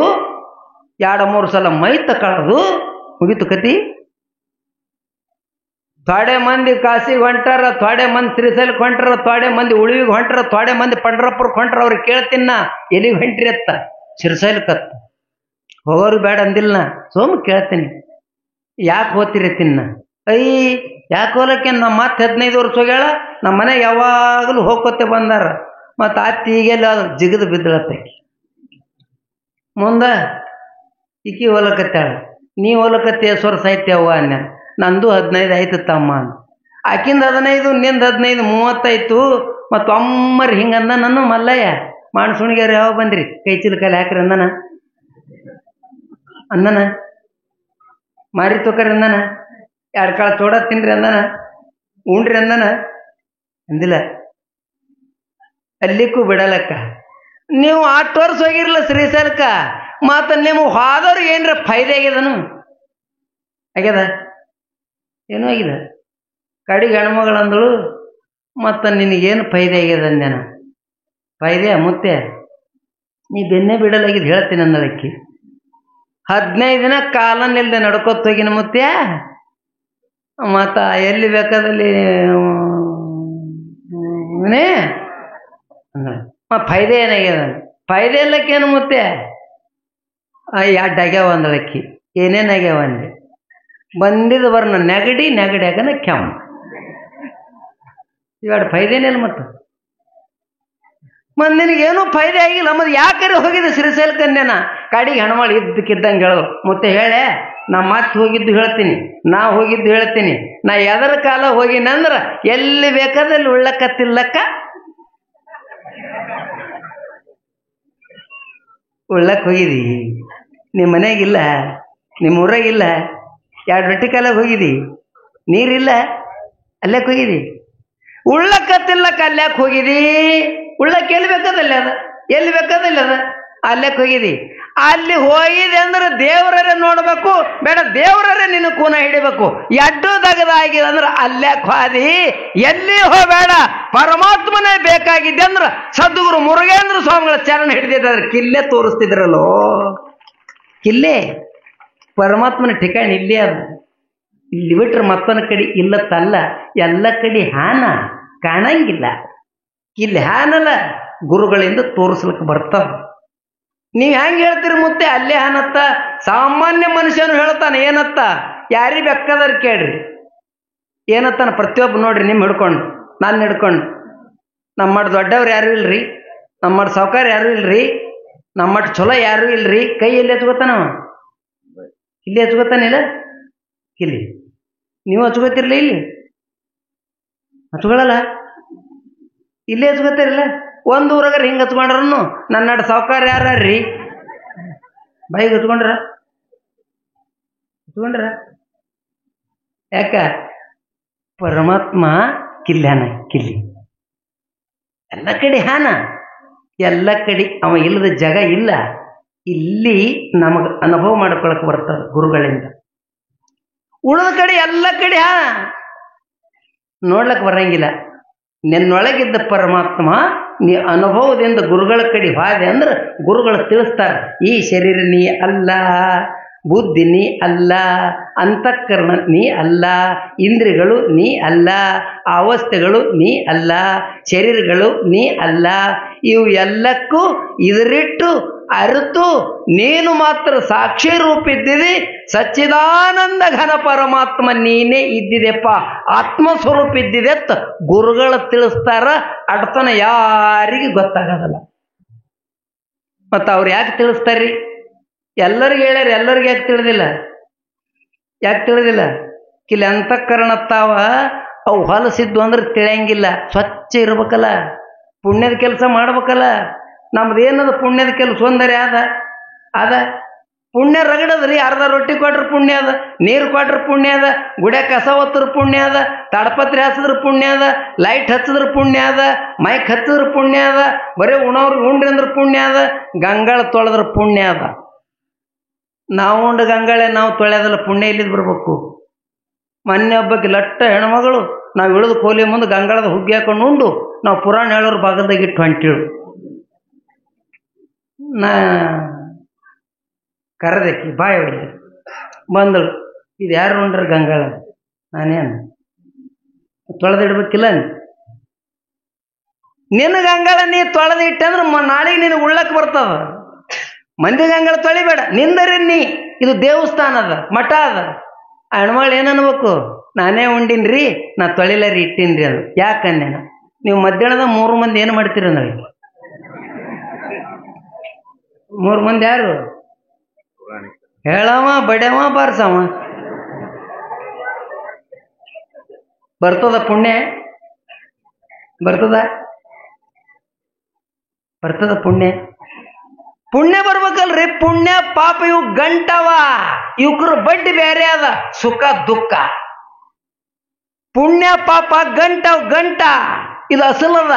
2-3 ಸಲ ಮೈ ತಕೊಳ್ಳೋದು, ಮುಗಿತು ಕತಿ. ಥೋಡೆ ಮಂದಿ ಕಾಸಿಗೆ ಹೊಂಟಾರ, ಥೋಡೆ ಮಂದಿ ಶ್ರೀಶೈಲಕ್ಕೆ ಹೊಂಟಾರ, ಥೋಡೆ ಮಂದಿ ಉಳಿವಿಗೆ ಹೊಂಟಾರ, ಥೋಡೆ ಮಂದಿ ಪಂಡ್ರಪುರಕ್ಕೆ ಹೊಂಟಾರ. ಅವ್ರಿಗೆ ಕೇಳ್ತೀನ ಎಲ್ಲಿಗೆ ಹೊಂಟ್ರಿ ಅತ್ತ, ಶ್ರೀಶೈಲಕ್ಕತ್ತ. ಹೋಗೋರು ಬೇಡ ಅಂದಿಲ್ಲ, ಸೋಮ ಕೇಳ್ತೀನಿ ಯಾಕೆ ಹೋಗ್ತಿರಿ ತಿನ್ನ. ಯಾಕೆ ಹೋಲಕ್ಕೆ ನಮ್ಮ ಮತ್ತೆ 15 ವರ್ಷ ಹೋಗ್ಯಾಳ, ನಮ್ಮ ಮನೆ ಯಾವಾಗಲೂ ಹೋಗ್ಕೊತ್ತೆ ಬಂದಾರ. ಮತ್ತು ಅತ್ತಿ ಈಗೆಲ್ಲ ಜಿಗದು ಬಿದ್ದಳತ್ತಕ್ಕೆ ಮುಂದೆ ಈಕಿ ಹೋಲಕತ್ತಾಳ. ನೀ ಹೋಲಕತ್ತೆ ಸ್ವರ ಸಾಹಿತ್ಯ ಅವ್ವ ಅನ್ನ. ನಂದು 15 ಆಯ್ತು ತಮ್ಮ. ಆಕಿಂದ 15 ನಿಂದ 15 30 ಮತ್ತು ಒಮ್ಮರಿ ಹಿಂಗಂದ. ನಾನು ಮಲ್ಲಯ್ಯ ಮಾಣಸುಣಿಗ್ಯಾರ ಯಾವ ಬಂದ್ರಿ ಕೈ ಚಿಲ್ಕಲ್ಲಿ ಹಾಕ್ರಿ ಅಂದನ ಮಾರಿ ತೊಕರಿ ಅಂದನ, 2 ಕಾಳು ಚೋಡ ತಿನ್ರಿ ಅಂದನ, ಉಣ್ರಿ ಅಂದನ ಅಂದಿಲ್ಲ. ಅಲ್ಲಿಕ್ಕೂ ಬಿಡಲಕ್ಕ. ನೀವು 8 ವರ್ಷ ಹೋಗಿರಲ್ಲ ಶ್ರೀಶೈಲಕ್ಕ, ಮತ್ತು ನೀವು ಹೋದವ್ರು ಏನರ ಫೈದೆ ಆಗ್ಯದನು? ಆಗ್ಯದ? ಏನೂ ಆಗಿದೆ. ಕಡೆಗೆ ಹೆಣ್ಮಗಳಂದಳು, ಮತ್ತು ನಿನಗೇನು ಫೈದೆ ಆಗ್ಯದ ಅಂದೇನ. ಫೈದೆ ಮುತ್ತೆ ನೀ ಬೆನ್ನೆ ಬಿಡಲಾಗಿದ್ದು ಹೇಳ್ತೀನಿ ಅಂದಳಕ್ಕಿ. 15 ದಿನ ಕಾಲನ್ನಿಲ್ದೆ ನಡ್ಕೊತ ಹೋಗಿನ ಮುತ್ಯ, ಮತ್ತು ಎಲ್ಲಿ ಬೇಕಾದಲ್ಲಿ ಫೈದೆ ಏನಾಗ್ಯದ? ಫೈದೆ ಎಲ್ಲಕ್ಕೇನು ಮುತ್ತೆ? 2 ಆಗ್ಯಾವ ಅಂದಳಕ್ಕಿ. ಏನೇನಾಗ್ಯಾವ ಅಂದೆ? ಬಂದಿದ್ದು ಬರ್ನ ನೆಗಡಿ ನೆಗಡ್ಯಾಗನ ಕೆಮ್ಮ. 2 ಫೈದೇನಿಲ್ಲ. ಮತ್ತು ನಿನಗೇನು ಫೈದೆ ಆಗಿಲ್ಲ. ಮತ್ತು ಯಾಕರೆ ಹೋಗಿದ್ದೆ ಶ್ರೀಶೈಲಕ್ಕಂದೇನ? ಕಡೆಗೆ ಹೆಣ್ಮಾಳು ಇದ್ದಕ್ಕಿದ್ದಂಗೆ ಹೇಳು ಮುತ್ತೆ ಹೇಳೆ, ನಾ ಮತ್ತೆ ಹೋಗಿದ್ದು ಹೇಳ್ತೀನಿ, ನಾ ಹೋಗಿದ್ದು ಹೇಳ್ತೀನಿ. ನಾ ಎದರ ಕಾಲ ಹೋಗಿನಂದ್ರೆ ಎಲ್ಲಿ ಬೇಕಾದಲ್ಲಿ ಉಳ್ಳಕ್ಕತ್ತಿಲ್ಲಕ್ಕ ಉಳ್ಳಕ್ಕೆ ಹೋಗಿದಿ. ನಿಮ್ಮ ಮನೆಯಾಗಿಲ್ಲ, ನಿಮ್ಮ ಊರಾಗಿಲ್ಲ, 2 ರೊಟ್ಟಿ ಕಾಲಾಗ ಹೋಗಿದಿ, ನೀರಿಲ್ಲ, ಅಲ್ಯಾಕೆ ಹೋಗಿದಿ? ಉಳ್ಳಕ್ಕ ತಿಲ್ಲಕ್ಕ ಅಲ್ಯಾಕೆ ಹೋಗಿದಿ? ಉಳ್ಳಕ್ಕೆ ಎಲ್ಲಿ ಬೇಕಾದಲ್ಲ ಅದ, ಎಲ್ಲಿ ಬೇಕಾದಲ್ಲ ಅದ, ಅಲ್ಯಾಕೆ ಹೋಗಿದಿ? ಅಲ್ಲಿ ಹೋಗಿದೆ ಅಂದ್ರೆ ದೇವರೇ ನೋಡ್ಬೇಕು, ಬೇಡ ದೇವರೇ ನಿನ್ನ ಕೂನ ಹಿಡಿಬೇಕು. ಎಡ್ಡು ದಗದಾಗಿದೆ ಅಂದ್ರೆ ಅಲ್ಯಾಕೆ ಹೋದಿ? ಎಲ್ಲಿ ಹೋಗಬೇಡ, ಪರಮಾತ್ಮನೇ ಬೇಕಾಗಿದ್ದೆ ಅಂದ್ರೆ ಸದ್ಗುರು ಮುರುಗೇಂದ್ರ ಸ್ವಾಮಿಗಳ ಚರಣ ಹಿಡಿದಿದ್ದಾರೆ. ಕಿಲ್ಲೆ ತೋರಿಸ್ತಿದ್ರಲ್ಲೋ, ಕಿಲ್ಲೆ ಪರಮಾತ್ಮನ ಠಿಕಾಣಿ ಇಲ್ಲೇ ಅದ. ಇಲ್ಲಿ ಬಿಟ್ರೆ ಮತ್ತೊಂದು ಕಡೆ ಇಲ್ಲತ್ತಲ್ಲ, ಎಲ್ಲ ಕಡೆ ಹಾನ ಕಾಣಂಗಿಲ್ಲ. ಇಲ್ಲಿ ಹಾನಲ್ಲ, ಗುರುಗಳಿಂದ ತೋರಿಸ್ಲಿಕ್ಕೆ ಬರ್ತದ. ನೀವು ಹೆಂಗೆ ಹೇಳ್ತೀರಿ ಮುತ್ತೆ? ಅಲ್ಲೇ ಹಾನತ್ತ. ಸಾಮಾನ್ಯ ಮನುಷ್ಯನು ಹೇಳ್ತಾನೆ ಏನತ್ತ? ಯಾರಿಗೆ ಬೆಕ್ಕದಾರ ಕೇಳ್ರಿ ಏನತ್ತಾನ? ಪ್ರತಿಯೊಬ್ಬ ನೋಡ್ರಿ, ನಿಮ್ಮ ಹಿಡ್ಕೊಂಡು ನಾನು ಹಿಡ್ಕೊಂಡು, ನಮ್ಮಟ್ಟು ದೊಡ್ಡವ್ರು ಯಾರು ಇಲ್ರಿ, ನಮ್ಮಟ್ಟು ಸಾವುಕಾರ ಯಾರು ಇಲ್ರಿ, ನಮ್ಮಟ್ಟು ಚಲೋ ಯಾರು ಇಲ್ರಿ. ಕೈ ಎಲ್ಲಿ ಹಚ್ಕೋತಾನವ? ಇಲ್ಲಿ ಹಚ್ಕೋತಾನಿಲ್ಲ, ಇಲ್ಲಿ ನೀವು ಹಚ್ಕೋತಿರ್ಲಿ, ಇಲ್ಲಿ ಹಚ್ಕೊಳ್ಳಲ್ಲ, ಇಲ್ಲೇ ಹಚ್ಕೋತಾರಿಲ್ಲ. ಒಂದು ಊರಾಗಾರ ಹಿಂಗೆ ಹಚ್ಕೊಂಡ್ರನು ನನ್ನಡು ಸಾವುಕಾರ ಯಾರ್ರಿ ಬೈಗೆ ಹಚ್ಕೊಂಡ್ರ ಯಾಕ? ಪರಮಾತ್ಮ ಕಿಲ್ಯಾನ, ಕಿಲ್ಲಿ ಎಲ್ಲ ಕಡೆ ಹಾನ, ಎಲ್ಲ ಕಡೆ ಅವ ಇಲ್ಲದ ಜಾಗ ಇಲ್ಲ. ಇಲ್ಲಿ ನಮಗೆ ಅನುಭವ ಮಾಡ್ಕೊಳಕ್ ಬರ್ತದೆ ಗುರುಗಳಿಂದ. ಉಳಿದ ಕಡೆ ಎಲ್ಲ ಕಡೆ ನೋಡ್ಲಕ್ಕೆ ಬರಂಗಿಲ್ಲ. ನಿನ್ನೊಳಗಿದ್ದ ಪರಮಾತ್ಮ ನೀ ಅನುಭವದಿಂದ ಗುರುಗಳ ಕಡೆ ಹಾದೆ ಅಂದ್ರೆ ಗುರುಗಳು ತಿಳಿಸ್ತಾರೆ, ಈ ಶರೀರ ನೀ ಅಲ್ಲ, ಬುದ್ಧಿ ನೀ ಅಲ್ಲ, ಅಂತಃಕರಣ ನೀ ಅಲ್ಲ, ಇಂದ್ರಿಯಗಳು ನೀ ಅಲ್ಲ, ಅವಸ್ಥೆಗಳು ನೀ ಅಲ್ಲ, ಶರೀರಗಳು ನೀ ಅಲ್ಲ. ಇವು ಎಲ್ಲಕ್ಕೂ ಇದರಿಟ್ಟು ಅರಿತು ನೀನು ಮಾತ್ರ ಸಾಕ್ಷಿ ರೂಪಿದ್ದಿದಿ. ಸಚ್ಚಿದಾನಂದ ಘನ ಪರಮಾತ್ಮ ನೀನೇ ಇದ್ದಿದೆಪ್ಪ, ಆತ್ಮಸ್ವರೂಪ ಇದ್ದಿದೆತ್ತ ಗುರುಗಳು ತಿಳಿಸ್ತಾರ. ಅಡ್ತನ ಯಾರಿಗೆ ಗೊತ್ತಾಗೋದಲ್ಲ. ಮತ್ತು ಅವ್ರು ಯಾಕೆ ತಿಳಿಸ್ತಾರ್ರಿ? ಎಲ್ಲರಿಗೆ ಹೇಳ್ಯಾರ, ಎಲ್ಲರಿಗೆ ಯಾಕೆ ತಿಳಿದಿಲ್ಲ? ಯಾಕೆ ತಿಳಿದಿಲ್ಲ? ಇಲ್ಲಿ ಅಂತಃಕರಣತ್ತಾವ ಅವು ಹೊಲಸಿದ್ದು ಅಂದ್ರೆ ತಿಳಿಯಂಗಿಲ್ಲ. ಸ್ವಚ್ಛ ಇರ್ಬೇಕಲ್ಲ, ಪುಣ್ಯದ ಕೆಲಸ ಮಾಡ್ಬೇಕಲ್ಲ. ನಮ್ದು ಏನದ ಪುಣ್ಯದ ಕೆಲಸ ಒಂದರೆ ಅದ ಪುಣ್ಯ ರಗಡದ್ರಿ. ಅರ್ಧ ರೊಟ್ಟಿ ಕೊಟ್ರೆ ಪುಣ್ಯ ಅದ, ನೀರು ಕೊಟ್ರೆ ಪುಣ್ಯ ಅದ, ಗುಡ್ಯಾಗ ಕಸ ಒತ್ತದ್ರ ಪುಣ್ಯ ಅದ, ತಾಡಪತ್ರಿ ಹಚ್ಚಿದ್ರ ಪುಣ್ಯ ಅದ, ಲೈಟ್ ಹಚ್ಚಿದ್ರ ಪುಣ್ಯ ಅದ, ಮೈಕ್ ಹಚ್ಚಿದ್ರ ಪುಣ್ಯ ಅದ, ಬರೀ ಉಣವ್ರಿಗೆ ಉಂಡ್ರಿ ಅಂದ್ರೆ ಪುಣ್ಯ ಅದ, ಗಂಗಾಳ ತೊಳೆದ್ರ ಪುಣ್ಯ ಅದ. ನಾವು ಉಂಡು ಗಂಗಾಳೆ ನಾವು ತೊಳೆಯೋದಲ್ಲ, ಪುಣ್ಯ ಇಲ್ಲಿದ್ ಬರ್ಬೇಕು. ಮೊನ್ನೆ ಒಬ್ಬಕ್ಕೆ ಲಟ್ಟ ಹೆಣ್ಮಗಳು ನಾವು ಇಳಿದು ಕೋಲಿ ಮುಂದೆ ಗಂಗಾಳದ ಹುಗ್ಗಿ ಹಾಕೊಂಡು ಉಂಡು ನಾವು ಪುರಾಣ ಹೇಳೋರು ಭಾಗದಾಗ ಇಟ್ಟು ಹೊಂಟಿಳು. ನಾ ಕರೆದಕ್ಕಿ ಬಾಯಿ ಹೊಡಿದೆ, ಬಂದಳು, ಇದು ಯಾರು ಉಂಡ್ರಿ ಗಂಗಾಳ? ನಾನೇನು ತೊಳೆದಿಡ್ಬೇಕಿಲ್ಲ? ನಿನ್ನ ಗಂಗಾಳ ನೀ ತೊಳೆದಿಟ್ಟಂದ್ರೆ ನಾಳೆಗೆ ನೀನು ಉಳ್ಳಕ್ಕೆ ಬರ್ತದ. ಮಂದಿ ಗಂಗಾಳ ತೊಳಿಬೇಡ, ನಿಂದರಿ ನೀ. ಇದು ದೇವಸ್ಥಾನ ಅದ, ಮಠ ಅದ. ಆ ಹೆಣ್ಮಗಳು ಏನನ್ಬೇಕು? ನಾನೇ ಉಂಡಿನ್ರಿ, ನಾ ತೊಳಿಲಾರಿ ಇಟ್ಟಿನ್ರಿ. ಅದು ಯಾಕಂದೇನ? ನೀವು ಮಧ್ಯಾಹ್ನದ 3 ಮಂದಿ ಏನು ಮಾಡ್ತೀರಿ ಅಂದ್ರೆ? 3 ಮಂದಿ ಯಾರು? ಹೇಳವ, ಬಡ್ಯವ, ಬಾರ್ಸವ. ಬರ್ತದ ಪುಣ್ಯ? ಬರ್ತದ ಪುಣ್ಯ? ಪುಣ್ಯ ಬರ್ಬೇಕಲ್ರಿ. ಪುಣ್ಯ ಪಾಪ ಇವು ಗಂಟವ, ಇವಕ್ರ ಬಡ್ಡಿ ಬೇರೆ ಅದ, ಸುಖ ದುಃಖ. ಪುಣ್ಯ ಪಾಪ ಗಂಟ ಇದು ಅಸಲದ,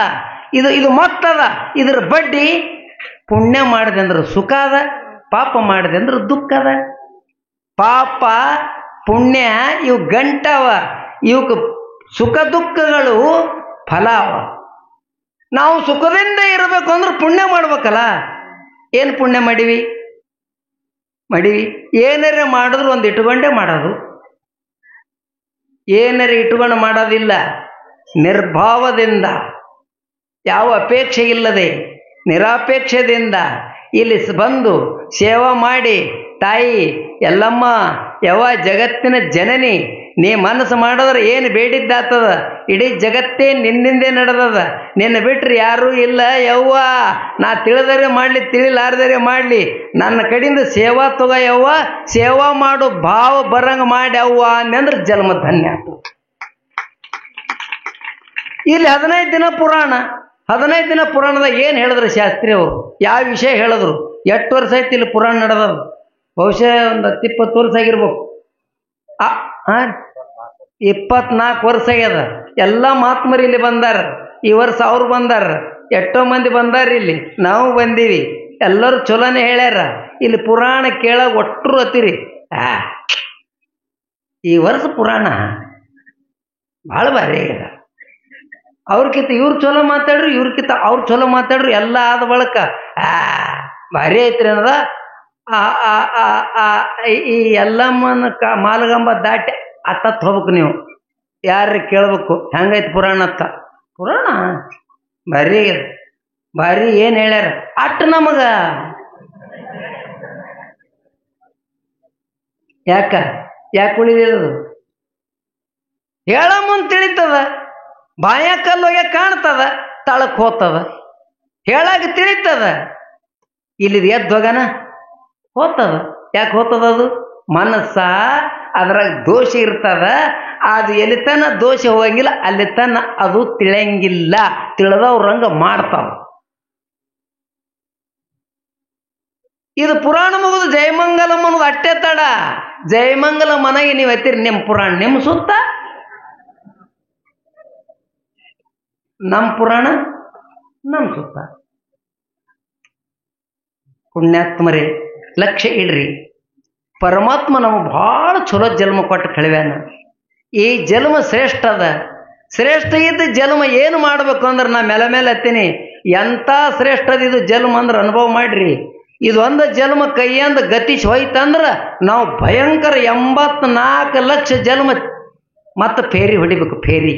ಇದು ಮತ್ತದ. ಇದ್ರ ಬಡ್ಡಿ ಪುಣ್ಯ ಮಾಡಿದೆ ಅಂದ್ರೆ ಸುಖ ಅದ, ಪಾಪ ಮಾಡಿದೆ ಅಂದ್ರೆ ದುಃಖ ಅದ. ಪಾಪ ಪುಣ್ಯ ಇವು ಗಂಟವ, ಇವಕ್ಕೆ ಸುಖ ದುಃಖಗಳು ಫಲ ಅವ. ನಾವು ಸುಖದಿಂದ ಇರಬೇಕು ಅಂದ್ರೆ ಪುಣ್ಯ ಮಾಡ್ಬೇಕಲ್ಲ. ಏನು ಪುಣ್ಯ ಮಾಡಿವಿ? ಏನಾರ ಮಾಡಿದ್ರು ಒಂದು ಇಟ್ಕೊಂಡೇ ಮಾಡೋದು, ಏನಾರ ಇಟ್ಕೊಂಡು ಮಾಡೋದಿಲ್ಲ. ನಿರ್ಭಾವದಿಂದ, ಯಾವ ಅಪೇಕ್ಷೆ ಇಲ್ಲದೆ ನಿರಾಪೇಕ್ಷದಿಂದ ಇಲ್ಲಿ ಬಂದು ಸೇವಾ ಮಾಡಿ, ತಾಯಿ ಎಲ್ಲಮ್ಮ ಯವ್ವ ಜಗತ್ತಿನ ಜನನಿ, ನೀ ಮನಸ್ಸು ಮಾಡಿದ್ರೆ ಏನು ಬೇಡಿದ್ದಾತದ. ಇಡೀ ಜಗತ್ತೇ ನಿನ್ನಿಂದೇ ನಡೆದದ, ನಿನ್ನ ಬಿಟ್ರೆ ಯಾರೂ ಇಲ್ಲ ಯವ್ವ. ನಾ ತಿಳಿದರೆ ಮಾಡಲಿ, ತಿಳಿಲಾರ್ದರೆ ಮಾಡಲಿ, ನನ್ನ ಕಡೆಯಿಂದ ಸೇವಾ ತಗೋ ಯವ್ವ, ಸೇವಾ ಮಾಡು ಭಾವ ಬರಂಗ ಮಾಡಿ ಅವ್ವ ಅಂದ್ರೆ ಜನ್ಮ ಧನ್ಯ ಆತು. ಇಲ್ಲಿ 15 ದಿನ ಪುರಾಣ. 15 ದಿನ ಪುರಾಣದಾಗ ಏನು ಹೇಳಿದ್ರು ಶಾಸ್ತ್ರಿ ಅವರು? ಯಾವ ವಿಷಯ ಹೇಳಿದ್ರು? 8 ವರ್ಷ ಆಯ್ತು ಇಲ್ಲಿ ಪುರಾಣ ನಡೆದದು. ಬಹುಶಃ ಒಂದು 10-20 ವರ್ಷ ಆಗಿರ್ಬೇಕು. 24 ವರ್ಷ ಆಗ್ಯದ. ಎಲ್ಲ ಮಹಾತ್ಮರು ಇಲ್ಲಿ ಬಂದಾರ. ಈ ವರ್ಷ ಅವ್ರು ಬಂದಾರ. ಎಷ್ಟೋ ಮಂದಿ ಬಂದಾರ ಇಲ್ಲಿ. ನಾವು ಬಂದೀವಿ. ಎಲ್ಲರೂ ಚಲೋನೆ ಹೇಳ್ಯಾರ. ಇಲ್ಲಿ ಪುರಾಣ ಕೇಳಾಗ ಒಟ್ಟರು ಹತ್ತಿರಿ. ಈ ವರ್ಷ ಪುರಾಣ ಭಾಳ ಭಾರಿ ಆಗ್ಯದ. ಅವ್ರಕ್ಕಿಂತ ಇವ್ರು ಚಲೋ ಮಾತಾಡ್ರು, ಇವ್ರಕ್ಕಿಂತ ಅವ್ರು ಚಲೋ ಮಾತಾಡ್ರು. ಎಲ್ಲ ಆದ ಬಳಕ ಭಾರಿ ಐತ್ರಿ ಅನ್ನದ. ಈ ಎಲ್ಲಮ್ಮನ ಮಾಲಗಂಬ ದಾಟಿ ಅತ್ತತ್ ಹೋಗ್ಬೇಕು ನೀವು. ಯಾರು ಕೇಳ್ಬೇಕು ಹೆಂಗೈತಿ ಪುರಾಣ ಅತ್ತ. ಪುರಾಣ ಭಾರಿ ಆಗ್ಯದ. ಭಾರಿ ಏನು ಹೇಳ್ಯಾರ ಅಟ್ಟು ನಮಗ ಯಾಕೆ ಉಳಿದಿರೋದು ಹೇಳ ಮುಂದೆ ತಿಳಿತದ. ಬಾಯಕಲ್ಲೋಗೆ ಕಾಣ್ತದ, ತಳಕ್ ಹೋಗ್ತದ. ಹೇಳಾಗ ತಿಳಿತದ. ಇಲ್ಲಿದು ಎದ್ದೋಗನ ಹೋಗ್ತದ. ಯಾಕೆ ಹೋಗ್ತದ? ಅದು ಮನಸ್ಸ ಅದ್ರಾಗ ದೋಷ ಇರ್ತದ. ಅದು ಎಲ್ಲಿ ತನ ದೋಷ ಹೋಗಂಗಿಲ್ಲ, ಅಲ್ಲಿ ತನ ಅದು ತಿಳಿಯಂಗಿಲ್ಲ. ತಿಳಿದವ್ರಂಗ ಮಾಡ್ತಾವ. ಇದು ಪುರಾಣ ಮುಗಿದು ಜಯಮಂಗಲಂ ಅನ್ನೋದು ಅಟ್ಟೆ ತಡ. ಜಯಮಂಗಲ ಮನೆಗೆ ನೀವು ಎತ್ತೀರಿ ನಿಮ್ಮ ಪುರಾಣ ನಿಮ್ಮ ಸುತ್ತ. ನಮ್ಮ ಪುರಾಣ ನಮ್ಮ ಸುತ್ತ. ಪುಣ್ಯಾತ್ಮರೇ, ಲಕ್ಷ್ಯ ಇಡ್ರಿ. ಪರಮಾತ್ಮ ನಮಗೆ ಭಾಳ ಚಲೋ ಜನ್ಮ ಕೊಟ್ಟು ಕಳಿವ್ಯಾನ. ಈ ಜನ್ಮ ಶ್ರೇಷ್ಠ ಅದ. ಶ್ರೇಷ್ಠ ಇದ್ದ ಜನ್ಮ ಏನು ಮಾಡಬೇಕು ಅಂದ್ರೆ ನಾ ಮೇಲೆ ಹತ್ತೀನಿ. ಎಂಥ ಶ್ರೇಷ್ಠ ಅದ ಇದು ಜನ್ಮ ಅಂದ್ರೆ ಅನುಭವ ಮಾಡ್ರಿ. ಇದೊಂದು ಜನ್ಮ ಕೈಯಿಂದ ಗತಿಸಿ ಹೋಯ್ತಂದ್ರೆ ನಾವು ಭಯಂಕರ 84 ಲಕ್ಷ ಜನ್ಮ ಮತ್ತೆ ಫೇರಿ ಹೊಡಿಬೇಕು. ಫೇರಿ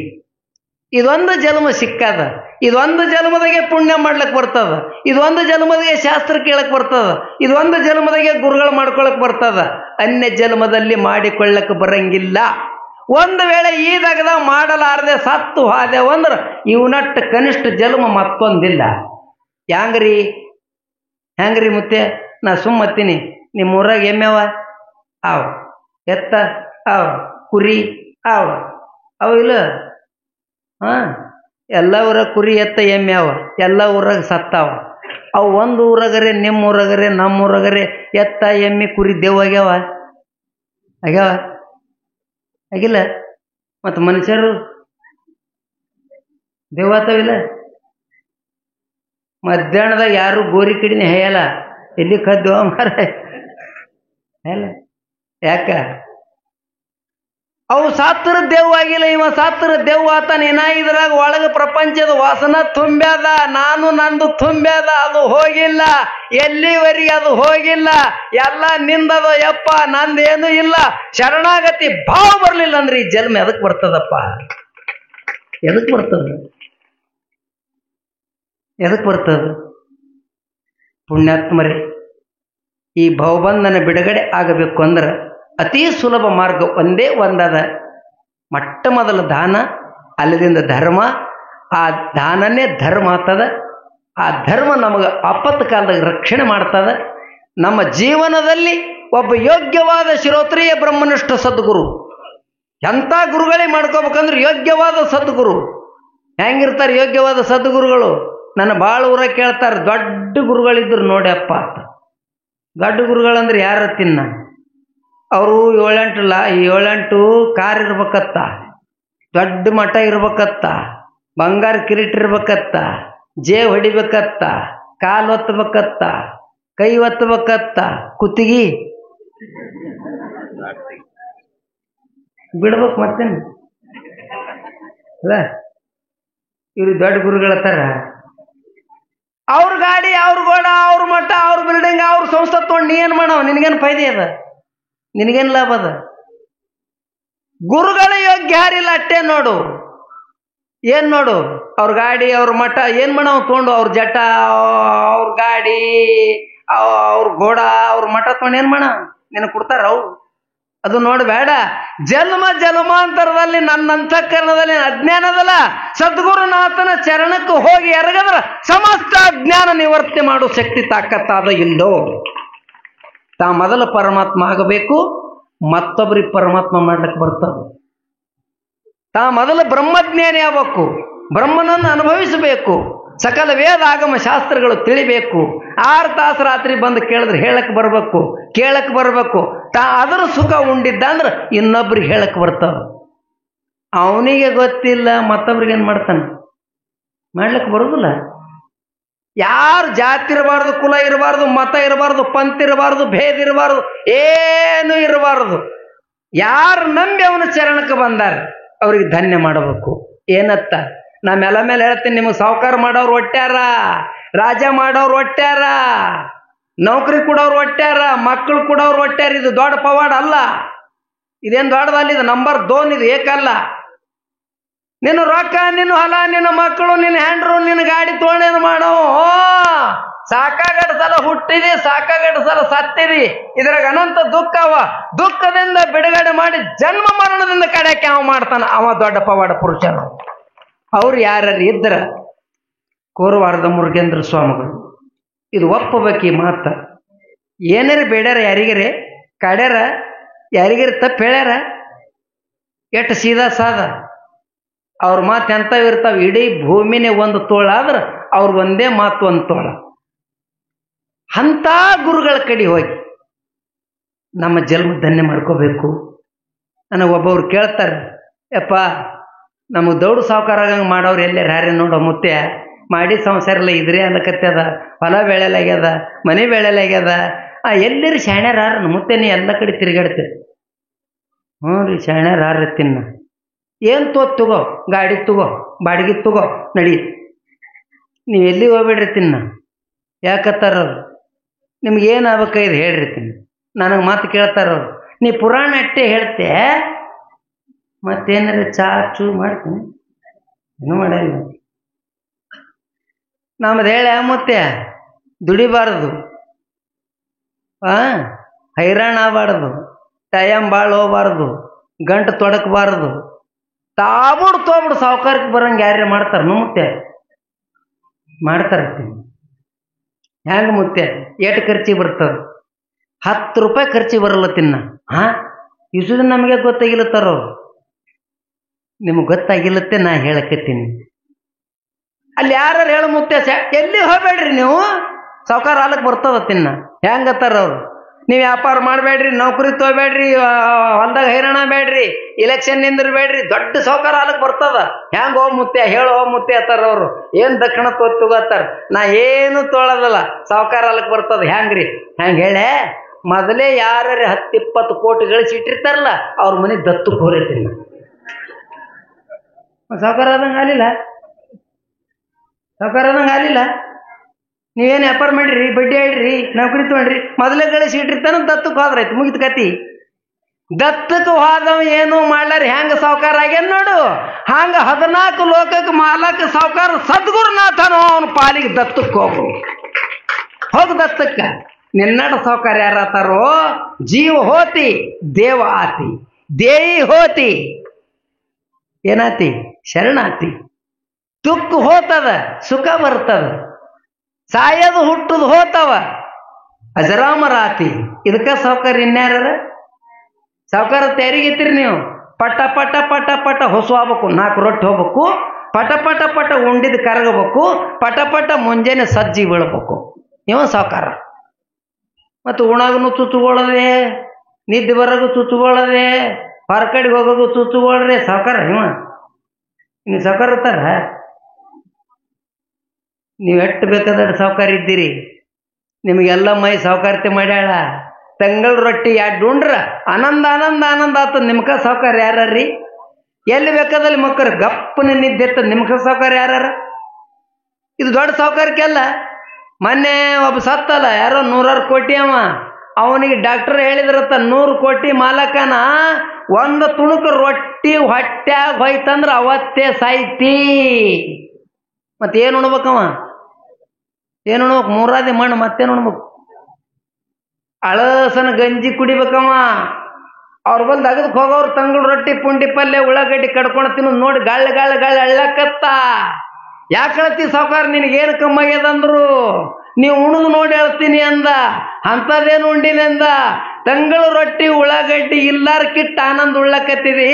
ಇದೊಂದು ಜನ್ಮ ಸಿಕ್ಕದ. ಇದೊಂದು ಜನ್ಮದಾಗೆ ಪುಣ್ಯ ಮಾಡ್ಲಿಕ್ಕೆ ಬರ್ತದ. ಇದೊಂದು ಜನ್ಮದಾಗೆ ಶಾಸ್ತ್ರ ಕೇಳಕ್ ಬರ್ತದ. ಇದೊಂದು ಜನ್ಮದಾಗೆ ಗುರುಗಳು ಮಾಡ್ಕೊಳಕ್ ಬರ್ತದ. ಅನ್ಯ ಜನ್ಮದಲ್ಲಿ ಮಾಡಿಕೊಳ್ಳಕ್ಕೆ ಬರಂಗಿಲ್ಲ. ಒಂದು ವೇಳೆ ಈದಾಗದ ಮಾಡಲಾರದೆ ಸತ್ತು ಹಾದೆವು ಅಂದ್ರೆ ಇವನಟ್ಟು ಕನಿಷ್ಠ ಜನ್ಮ ಮತ್ತೊಂದಿಲ್ಲ. ಹೆಂಗ್ರಿ ಮುತ್ತೆ? ನಾ ಸುಮ್ಮತ್ತೀನಿ. ನಿಮ್ಮ ಊರಾಗ ಎಮ್ಮೆವ ಅವ, ಎತ್ತ ಅವ, ಕುರಿ ಅವ ಇಲ್ಲ. ಎಲ್ಲ ಊರಾಗ ಕುರಿ ಎತ್ತ ಎಮ್ಮೆ ಅವ. ಎಲ್ಲ ಊರಾಗ ಸತ್ತಾವ. ಅವು ಒಂದು ಊರಾಗರೆ, ನಿಮ್ಮ ಊರಾಗರೆ, ನಮ್ಮ ಊರಾಗರೆ ಎತ್ತ ಎಮ್ಮೆ ಕುರಿ ದೇವ್ ಆಗ್ಯಾವ ಆಗಿಲ್ಲ. ಮತ್ತು ಮನುಷ್ಯರು ದೇವಾತವಿಲ್ಲ. ಮಧ್ಯಾಹ್ನದಾಗ ಯಾರು ಗೋರಿ ಕಡಿನೇ ಹೇಯಲ್ಲ. ಎಲ್ಲಿ ಕದ್ದು ಮಾರ ಹೇಳ. ಯಾಕ? ಅವು ಸಾತ್ರ ದೇವ್ ಆಗಿಲ್ಲ. ಇವ ಸಾತ್ರ ದೇವ್ ಆತಾನ. ಇದ್ರಾಗ ಒಳಗ ಪ್ರಪಂಚದ ವಾಸನ ತುಂಬ್ಯಾದ. ನಾನು ನಂದು ತುಂಬ್ಯಾದ. ಅದು ಹೋಗಿಲ್ಲ. ಎಲ್ಲಿವರೆಗೆ ಅದು ಹೋಗಿಲ್ಲ. ಎಲ್ಲ ನಿಂದದ. ಯಪ್ಪ ನಂದೇನು ಇಲ್ಲ. ಶರಣಾಗತಿ ಭಾವ ಬರಲಿಲ್ಲ ಅಂದ್ರೆ ಈ ಜನ್ಮ ಎದಕ್ ಬರ್ತದಪ್ಪ? ಎದಕ್ ಬರ್ತದ? ಪುಣ್ಯಾತ್ಮರೇ, ಈ ಭವಬಂಧನ ಬಿಡುಗಡೆ ಆಗಬೇಕು ಅಂದ್ರೆ ಅತೀ ಸುಲಭ ಮಾರ್ಗ ಒಂದೇ ಒಂದದ. ಮೊಟ್ಟ ಮೊದಲ ದಾನ, ಅಲ್ಲಿಂದ ಧರ್ಮ. ಆ ದಾನನೇ ಧರ್ಮ ಆಗ್ತದ. ಆ ಧರ್ಮ ನಮಗೆ ಆಪತ್ತು ಕಾಲದಾಗ ರಕ್ಷಣೆ ಮಾಡ್ತದ. ನಮ್ಮ ಜೀವನದಲ್ಲಿ ಒಬ್ಬ ಯೋಗ್ಯವಾದ ಶ್ರೋತ್ರಿಯ ಬ್ರಹ್ಮನಿಷ್ಠ ಸದ್ಗುರು. ಎಂಥ ಗುರುಗಳೇ ಮಾಡ್ಕೋಬೇಕಂದ್ರೆ ಯೋಗ್ಯವಾದ ಸದ್ಗುರು. ಹೆಂಗಿರ್ತಾರೆ ಯೋಗ್ಯವಾದ ಸದ್ಗುರುಗಳು? ನನ್ನ ಭಾಳ ಊರಾಗ ಕೇಳ್ತಾರೆ, ದೊಡ್ಡ ಗುರುಗಳಿದ್ರು ನೋಡಿ ಅಪ್ಪ ಅಂತ. ದೊಡ್ಡ ಗುರುಗಳಂದ್ರೆ ಯಾರ ತಿನ್ನ? ಅವರು 7-8 ಕಾರ್ ಇರ್ಬೇಕತ್ತ, ದೊಡ್ಡ ಮಠ ಇರ್ಬೇಕತ್ತ, ಬಂಗಾರ ಕಿರೀಟ ಇರ್ಬೇಕತ್ತ, ಜೇವ್ ಹೊಡಿಬೇಕತ್ತ, ಕಾಲು ಒತ್ತಬೇಕತ್ತ, ಕೈ ಒತ್ತಬೇಕತ್ತ, ಕುತ್ತಿಗೆ ಬಿಡ್ಬೇಕು ಮತ್ತೇನು ಅಲ್ಲ. ಇವ್ರು ದೊಡ್ಡ ಗುರುಗಳತ್ತಾರ. ಅವ್ರ ಗಾಡಿ, ಅವ್ರ ಗೋಡ, ಅವ್ರ ಮಠ, ಅವ್ರ ಬಿಲ್ಡಿಂಗ್, ಅವ್ರ ಸಂಸ್ಥೆ ತೊಗೊಂಡು ನೀ ಏನು ಮಾಡವ? ನಿನಗೇನು ಫೈದೆ ಅದ? ನಿನಗೇನು ಲಾಭ ಅದ? ಗುರುಗಳ ಯೋಗ್ಯ ಯಾರಿಲ್ಲ ಅಟ್ಟೆ ನೋಡು. ಏನು ನೋಡು? ಅವ್ರ ಗಾಡಿ, ಅವ್ರ ಮಠ ಏನು ಮಾಡವ ತೊಗೊಂಡು? ಅವ್ರ ಜಟ, ಅವ್ರ ಗಾಡಿ, ಅವ್ರ ಗೋಡ, ಅವ್ರ ಮಠ ತೊಗೊಂಡು ಏನು ಮಾಡವ? ನಿನಗೆ ಕೊಡ್ತಾರ ಅವು? ಅದು ನೋಡಬೇಡ. ಜನ್ಮಾಂತರದಲ್ಲಿ ನನ್ನ ಅಂತಃಕರಣದಲ್ಲಿ ಅಜ್ಞಾನದಲ್ಲ, ಸದ್ಗುರುನಾಥನ ಚರಣಕ್ಕೆ ಹೋಗಿ ಎರಗದ್ರ ಸಮಸ್ತ ಅಜ್ಞಾನ ನಿವರ್ತನೆ ಮಾಡೋ ಶಕ್ತಿ ತಾಕತ್ತಾದ ಇಲ್ಲೋ. ತಾ ಮೊದಲ ಪರಮಾತ್ಮ ಆಗಬೇಕು, ಮತ್ತೊಬ್ಬರಿಗೆ ಪರಮಾತ್ಮ ಮಾಡ್ಲಿಕ್ಕೆ ಬರ್ತದೆ. ತಾ ಮೊದಲ ಬ್ರಹ್ಮಜ್ಞಾನಿ ಆಗಬೇಕು, ಬ್ರಹ್ಮನನ್ನು ಅನುಭವಿಸಬೇಕು, ಸಕಲ ವೇದ ಆಗಮ ಶಾಸ್ತ್ರಗಳು ತಿಳಿಬೇಕು. 6 ತಾಸು ರಾತ್ರಿ ಬಂದು ಕೇಳಿದ್ರೆ ಹೇಳಕ್ಕೆ ಕೇಳಕ್ಕೆ ಬರಬೇಕು. ತಾ ಅದರ ಸುಖ ಉಂಡಿದ್ದಂದ್ರೆ ಇನ್ನೊಬ್ರಿಗೆ ಹೇಳಕ್ಕೆ ಬರ್ತದೆ. ಅವನಿಗೆ ಗೊತ್ತಿಲ್ಲ, ಮತ್ತೊಬ್ರಿಗೆ ಏನು ಮಾಡ್ತಾನೆ? ಮಾಡ್ಲಿಕ್ಕೆ ಬರೋದಿಲ್ಲ. ಯಾರು ಜಾತಿ ಇರಬಾರ್ದು, ಕುಲ ಇರಬಾರ್ದು, ಮತ ಇರಬಾರ್ದು, ಪಂಥ ಇರಬಾರ್ದು, ಭೇದ ಇರಬಾರ್ದು, ಏನು ಇರಬಾರ್ದು. ಯಾರು ನಂಬಿ ಅವನ ಚರಣಕ್ಕೆ ಬಂದಾರ ಅವ್ರಿಗೆ ಧನ್ಯ ಮಾಡಬೇಕು. ಏನತ್ತ ನಾ ಮೇಲೆ ಹೇಳ್ತೀನಿ, ನಿಮಗೆ ಸಾವುಕಾರ ಮಾಡೋರು ಒಟ್ಟ್ಯಾರ, ರಾಜ ಮಾಡೋರು ಒಟ್ಟ್ಯಾರ, ನೌಕರಿ ಕೊಡೋರು ಒಟ್ಟ್ಯಾರ, ಮಕ್ಕಳು ಕೊಡೋರು ಒಟ್ಟ್ಯಾರ. ಇದು ದೊಡ್ಡ ಪವಾಡ ಅಲ್ಲ, ಇದೇನು ದೊಡ್ಡದಲ್ಲ, ಇದು ನಂಬರ್ 2, ಇದು ಏಕಲ್ಲ. ನಿನ್ನ ರೊಕ್ಕ, ನಿನ್ನ ಹೊಲ, ನಿನ್ನ ಮಕ್ಕಳು, ನಿನ್ನ ಹೆಂಡ್ರು, ನಿನ್ನ ಗಾಡಿ ತೊಗೊಂಡೇನು ಮಾಡೋ? ಸಾಕಾಗಡ ಸಲ ಹುಟ್ಟಿದಿ, ಸಾಕಾಗಡ ಸಲ ಸತ್ತಿದಿ. ಇದ್ರಾಗ ಅನಂತ ದುಃಖ ಅವ. ದುಃಖದಿಂದ ಬಿಡುಗಡೆ ಮಾಡಿ ಜನ್ಮ ಮರಣದಿಂದ ಕಡೆಕ್ಕೆ ಅವ ಮಾಡ್ತಾನ. ಅವ ದೊಡ್ಡ ಪವಾಡ ಪುರುಷನು. ಅವ್ರು ಯಾರು ಇದ್ರ ಕೋರವಾರದ ಮುರುಗೇಂದ್ರ ಸ್ವಾಮಿಗಳು. ಇದು ಒಪ್ಪಬೇಕಿ ಮಾತ. ಏನಾರ ಬೇಡ್ಯಾರ ಯಾರಿಗರೆ, ಕಡ್ಯಾರ ಯಾರಿಗಾರ ತಪ್ಪು ಹೇಳ್ಯಾರ, ಎಷ್ಟು ಸೀದಾ ಸಾದ ಅವ್ರ ಮಾತು ಎಂಥವು ಇರ್ತಾವ. ಇಡೀ ಭೂಮಿನೇ ಒಂದು ತೋಳ ಆದ್ರೆ ಅವ್ರ ಒಂದೇ ಮಾತು ಒಂದು ತೋಳ. ಅಂಥ ಗುರುಗಳ ಕಡೆ ಹೋಗಿ ನಮ್ಮ ಜನ್ಮ ಧನ್ಯ ಮಾಡ್ಕೋಬೇಕು. ನನಗೆ ಒಬ್ಬೊಬ್ರು ಕೇಳ್ತಾರೆ, ಯಪ್ಪ ನಮಗೆ ದೌಡು ಸಾವುಕಾರ ಆಗಂಗೆ ಮಾಡೋರು ಎಲ್ಲೇ ಯಾರೇ ನೋಡೋ ಮುತ್ತೆ ಮಾಡಿ ಸಂಸಾರ ಎಲ್ಲ ಇದ್ರೆ ಅಲ್ಲಕತ್ತದ, ಹೊಲ ಬೆಳೆಲಾಗ್ಯದ, ಮನೆ ಬೆಳೆಲಾಗ್ಯದ, ಎಲ್ಲರಿ ಶಾಣ್ಯಾರ ನಮ್ಮ ಮುತ್ತೆ ನೀ ಎಲ್ಲ ಕಡೆ ತಿರುಗಾಡ್ತೀರಿ. ಹ್ಞೂ ರೀ ಶಾಣ್ಯಾರ ತಿನ್ನ ಏನು ತಗೋ, ಗಾಡಿ ತಗೋ, ಬಾಡಿಗೆ ತಗೋ, ನಡಿ, ನೀವು ಎಲ್ಲಿ ಹೋಗ್ಬೇಡ್ರಿ ತಿನ್ನ. ಯಾಕತ್ತಾರವ್ರು ನಿಮ್ಗೇನು ಆಗ್ಬೇಕಾಯ್ದು ಹೇಳ್ರಿ ತಿನ್ನ. ನನಗೆ ಮಾತು ಕೇಳ್ತಾರವ್ರು, ನೀ ಪುರಾಣ ಅಟ್ಟೆ ಹೇಳ್ತೆ, ಮತ್ತೇನಾರ ಚೂ ಮಾಡ್ತೀನಿ, ಏನೂ ಮಾಡಿಲ್ಲ. ನಮ್ಮದು ಹೇಳ ಮತ್ತೆ ದುಡಿಬಾರ್ದು, ಹೈರಾಣ ಆಗಬಾರ್ದು, ಟೈಮ್ ಭಾಳ ಹೋಗ್ಬಾರ್ದು, ಗಂಟು ತೊಡಕಬಾರ್ದು. ತಾಬುಡು ತೋಬಿಡು ಸಾವುಕಾರಕ್ಕೆ ಬರಂಗೆ ಯಾರ್ಯಾರು ಮಾಡ್ತಾರೆ ಮುತ್ತೆ ಮಾಡ್ತಾರೆ. ಹೆಂಗೆ ಮುತ್ತೆ ಎಷ್ಟು ಖರ್ಚಿಗೆ ಬರ್ತದೆ? 10 ರೂಪಾಯಿ ಖರ್ಚಿಗೆ ಬರಲ್ಲ ತಿನ್ನ. ಇಷ್ಟು ನಮಗೆ ಗೊತ್ತಾಗಿಲ್ಲತ್ತಾರೋ, ನಿಮಗೆ ಗೊತ್ತಾಗಿಲ್ಲತ್ತೆ ನಾ ಹೇಳಕತ್ತೀನಿ. ಅಲ್ಲಿ ಯಾರು ಹೇಳ ಮುತ್ತೆ ಎಲ್ಲಿ ಹೋಗ್ಬೇಡ್ರಿ ನೀವು, ಸಾವುಕಾರ ಹಾಲಕ್ಕೆ ಬರ್ತದ ತಿನ್ನ. ಹೆಂಗತ್ತಾರ ಅವ್ರು, ನೀವು ವ್ಯಾಪಾರ ಮಾಡಬೇಡ್ರಿ, ನೌಕರಿ ತೊಗೊಬೇಡ್ರಿ, ಹೊಲ್ದಾಗ ಹೈರಾಣ ಬೇಡ್ರಿ, ಇಲೆಕ್ಷನ್ ನಿಂದಿರ್ಬೇಡ್ರಿ, ದೊಡ್ಡ ಸಾವುಕಾರ ಹಾಲಕ್ಕೆ ಬರ್ತದ. ಹೆಂಗೆ ಹೋಗ್ ಮುತ್ತೆ ಹೇಳು, ಹೋಗ್ ಮುತ್ತೆ ಅತ್ತಾರ ಅವರು. ಏನು ದಕ್ಷಿಣ ತಗೋತಾರ, ನಾ ಏನು ತೊಗೊಳೋದಲ್ಲ, ಸಾವುಕಾರ ಹಾಲಕ್ಕೆ ಬರ್ತದ. ಹೆಂಗ್ರಿ? ಹೆಂಗೆ ಹೇಳೆ, ಮೊದಲೇ ಯಾರು 10-20 ಕೋಟಿ ಗಳಿಸಿಟ್ಟಿರ್ತಾರಲ್ಲ ಅವ್ರ ಮನೆ ದತ್ತಕ್ಕೆ ಹೋರೈತಿನ. ಸಾವುಕಾರ ಆದಂಗೆ ಆಲಿಲ್ಲ, ಸಾವುಕಾರ ಆದಂಗೆ ಆಲಿಲ್ಲ. ನೀವೇನು ವ್ಯಾಪಾರ ಮಾಡಿರಿ, ಬಡ್ಡಿ ಆಡ್ರಿ, ನೌಕರಿ ತೊಗೊಂಡ್ರಿ, ಮೊದಲೇ ಗಳಿಸಿ ಇಟ್ಟಿರ್ತಾನ, ದತ್ತಕ್ಕೆ ಹೋದ್ರಾಯ್ತು, ಮುಗಿದ ಕತಿ. ದತ್ತಕ್ಕೆ ಹೋದವ ಏನು ಮಾಡ್ಲಾರ ಹೆಂಗೆ ಸಾವುಕಾರ ಆಗ್ಯಾನ ನೋಡು. ಹಂಗೆ 14 ಲೋಕಕ್ಕೆ ಮಾಲಕ ಸಾವುಕಾರ ಸದ್ಗುರುನಾಥನು ಅವನ ಪಾಲಿಗೆ ದತ್ತಕ್ಕೆ ಹೋಗು ದತ್ತಕ್ಕೆ. ನಿನ್ನಡ ಸಾವುಕಾರ ಯಾರತಾರೋ, ಜೀವ ಹೋತಿ ದೇವ ಆತಿ, ದೇಯಿ ಹೋತಿ ಏನಾತಿ ಶರಣಾತಿ. ದುಃಖ ಹೋತದ, ಸುಖ ಬರ್ತದ, ಸಾಯದು ಹುಟ್ಟುದು ಹೋತವ, ಅಜರಾಮರಾತಿ. ಇದಕ್ಕೆ ಸಾವುಕಾರ ಇನ್ಯಾರ ಸಾವುಕಾರ ತಯಾರಿಗಿತ್ತೀರಿ ನೀವು. ಪಟ ಪಟ ಪಟ ಪಟ ಹೊಸು ಆಗ್ಬೇಕು, 4 ರೊಟ್ಟಿ ಹೋಗ್ಬೇಕು, ಪಟ ಪಟ ಪಟ ಉಂಡಿದ್ ಕರಗಬೇಕು, ಪಟ ಪಟ ಮುಂಜಾನೆ ಸಜ್ಜಿ ಬೀಳ್ಬೇಕು. ಇವ ಸಾವುಕಾರ. ಮತ್ತು ಉಣಾಗನು ತುತ್ತುಕೊಳ್ಳದೆ, ನಿದ್ದೆ ಬರೋದು ತುತ್ತುಕೊಳ್ಳದೆ, ಹೊರಕಡೆಗೆ ಹೋಗೋದು ತುತ್ತುಗೊಳ್ರೆ ಸಾವುಕಾರ. ನೀವು ಸಾವುಕಾರ ಇರ್ತಾರ, ನೀವು ಎಷ್ಟು ಬೇಕಾದ್ರೆ ಸಾವುಕಾರ ಇದ್ದೀರಿ. ನಿಮಗೆಲ್ಲ ಮೈ ಸಾವುಕಾರತೆ ಮಾಡ್ಯಾಳ. ತಂಗಳ ರೊಟ್ಟಿ 2 ಉಂಡ್ರ ಆನಂದ ಆನಂದ ಆನಂದ ಆತದ. ನಿಮ್ಕ ಸಾವುಕಾರ ಯಾರ್ರೀ? ಎಲ್ಲಿ ಬೇಕಾದಲ್ಲಿ ಮಕ್ಕಳು ಗಪ್ಪನ ನಿದ್ದೆ ಇರ್ತದ. ನಿಮ್ಕ ಸಾವುಕಾರ ಯಾರ? ಇದು ದೊಡ್ಡ ಸಾವುಕಾರಕ್ಕೆಲ್ಲ. ಮೊನ್ನೆ ಒಬ್ಬ ಸತ್ತಲ್ಲ, ಯಾರೋ 100 ಕೋಟಿ ಅವ. ಅವನಿಗೆ ಡಾಕ್ಟರ್ ಹೇಳಿದ್ರತ್ತ, 100 ಕೋಟಿ ಮಾಲಕನ 1 ತುಣುಕು ರೊಟ್ಟಿ ಹೊಟ್ಟ್ಯಾಗ ಹೋಯ್ತಂದ್ರ ಅವತ್ತೇ ಸಾಯ್ತಿ. ಮತ್ತೇನು ಉಣ್ಬೇಕವ? ಏನು ಉಣ್ಬೇಕು? ಮೂರಾದಿ ಮಣ್ಣು, ಮತ್ತೇನು ಉಣ್ಬೇಕು? ಅಳಸನ ಗಂಜಿ ಕುಡಿಬೇಕವ. ಅವ್ರ ಬಂದು ಅಗದಕ್ಕೆ ಹೋಗೋರು ತಂಗಳು ರೊಟ್ಟಿ, ಪುಂಡಿ ಪಲ್ಯ, ಉಳ್ಳಾಗಡ್ಡಿ ಕಡ್ಕೊಂಡು ತಿನ್ನೋದು ನೋಡಿ ಗಾಳಿ ಗಾಳಿ ಗಾಳಿ ಅಳ್ಳಕತ್ತ. ಯಾಕೆ ಹೇಳ್ತಿ ಸಾವುಕಾರ, ನಿನಗೇನು ಕಮ್ಮಾಗ್ಯದಂದ್ರು? ನೀವು ಉಣಿದು ನೋಡಿ ಹೇಳ್ತೀನಿ ಅಂದ. ಅಂಥದ್ದೇನು ಉಂಡಿನಿ ಅಂದ. ತಂಗಳು ರೊಟ್ಟಿ ಉಳ್ಳಾಗಡ್ಡಿ ಇಲ್ಲಾರ್ಕಿಟ್ಟು ಆನಂದ ಉಳ್ಳಕತ್ತಿದಿ.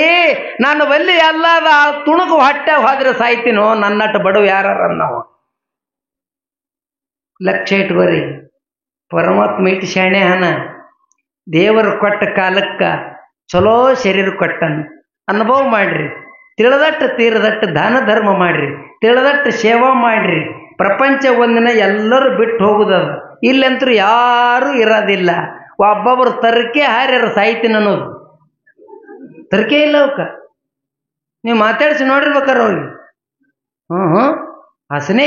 ನಾನು ಬಲ್ಲಿ ಎಲ್ಲದ ತುಣುಕು ಹೊಟ್ಟೆ ಹೋದ್ರೆ ಸಾಯ್ತೀನೋ, ನನ್ನಟ್ಟು ಬಡವ ಯಾರು ನಾವು. ಲಕ್ಷ್ಯ ಇಟ್ಕೋರಿ, ಪರಮಾತ್ಮ ಇಟ್ಟು ಶಾಣೆ ಹನ. ದೇವರು ಕೊಟ್ಟ ಕಾಲಕ್ಕೆ ಚಲೋ ಶರೀರ ಕೊಟ್ಟನು. ಅನುಭವ ಮಾಡ್ರಿ. ತಿಳಿದಟ್ಟು ತೀರದಟ್ಟು ದಾನ ಧರ್ಮ ಮಾಡ್ರಿ, ತಿಳಿದಟ್ಟು ಸೇವಾ ಮಾಡ್ರಿ. ಪ್ರಪಂಚ ಒಂದಿನ ಎಲ್ಲರೂ ಬಿಟ್ಟು ಹೋಗುದದ. ಇಲ್ಲಂತರೂ ಯಾರೂ ಇರೋದಿಲ್ಲ. ಒಬ್ಬೊಬ್ಬರು ತರಕೆ ಹಾರ್ಯಾರ ಸಾಯ್ತೀನಿ ಅನ್ನೋದು. ತರಕೆ ಇಲ್ಲ ಅವಕ್ಕ. ನೀವು ಮಾತಾಡಿಸಿ ನೋಡಿರ್ಬೇಕಾರ ಅವ್ರಿಗೆ. ಹಸನೆ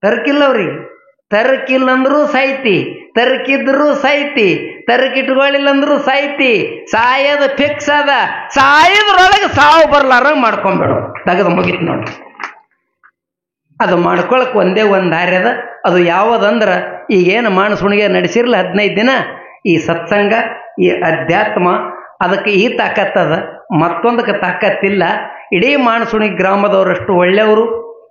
ತರಕಿಲ್ಲ ಅವ್ರಿಗೆ. ತರಕಿಲ್ಲಂದ್ರೂ ಸಾಯ್ತಿ, ತರಕಿದ್ರೂ ಸಾಯ್ತಿ, ತರಕಿಟ್ಕೊಳ್ಳಿಲ್ಲಂದ್ರೂ ಸಾಯ್ತಿ. ಸಾಯದ ಫಿಕ್ಸ್ ಅದ. ಸಾಯದ್ರೊಳಗೆ ಸಾವು ಬರ್ಲಾರಂಗೆ ಮಾಡ್ಕೊಂಬೇಡು. ತೆಗೆದು ಮುಗಿತು ನೋಡಿ. ಅದು ಮಾಡ್ಕೊಳಕ್ ಒಂದೇ ಒಂದು ದಾರಿ ಅದ. ಅದು ಯಾವುದಂದ್ರೆ ಈಗೇನು ಮಾನಸುಣಿಗೆ ನಡೆಸಿರ್ಲ 15 ದಿನ ಈ ಸತ್ಸಂಗ, ಈ ಅಧ್ಯಾತ್ಮ, ಅದಕ್ಕೆ ಈ ತಾಕತ್ತದ. ಮತ್ತೊಂದಕ್ಕೆ ತಾಕತ್ತಿಲ್ಲ. ಇಡೀ ಮಾನಸುಣಿ ಗ್ರಾಮದವರಷ್ಟು ಒಳ್ಳೆಯವರು,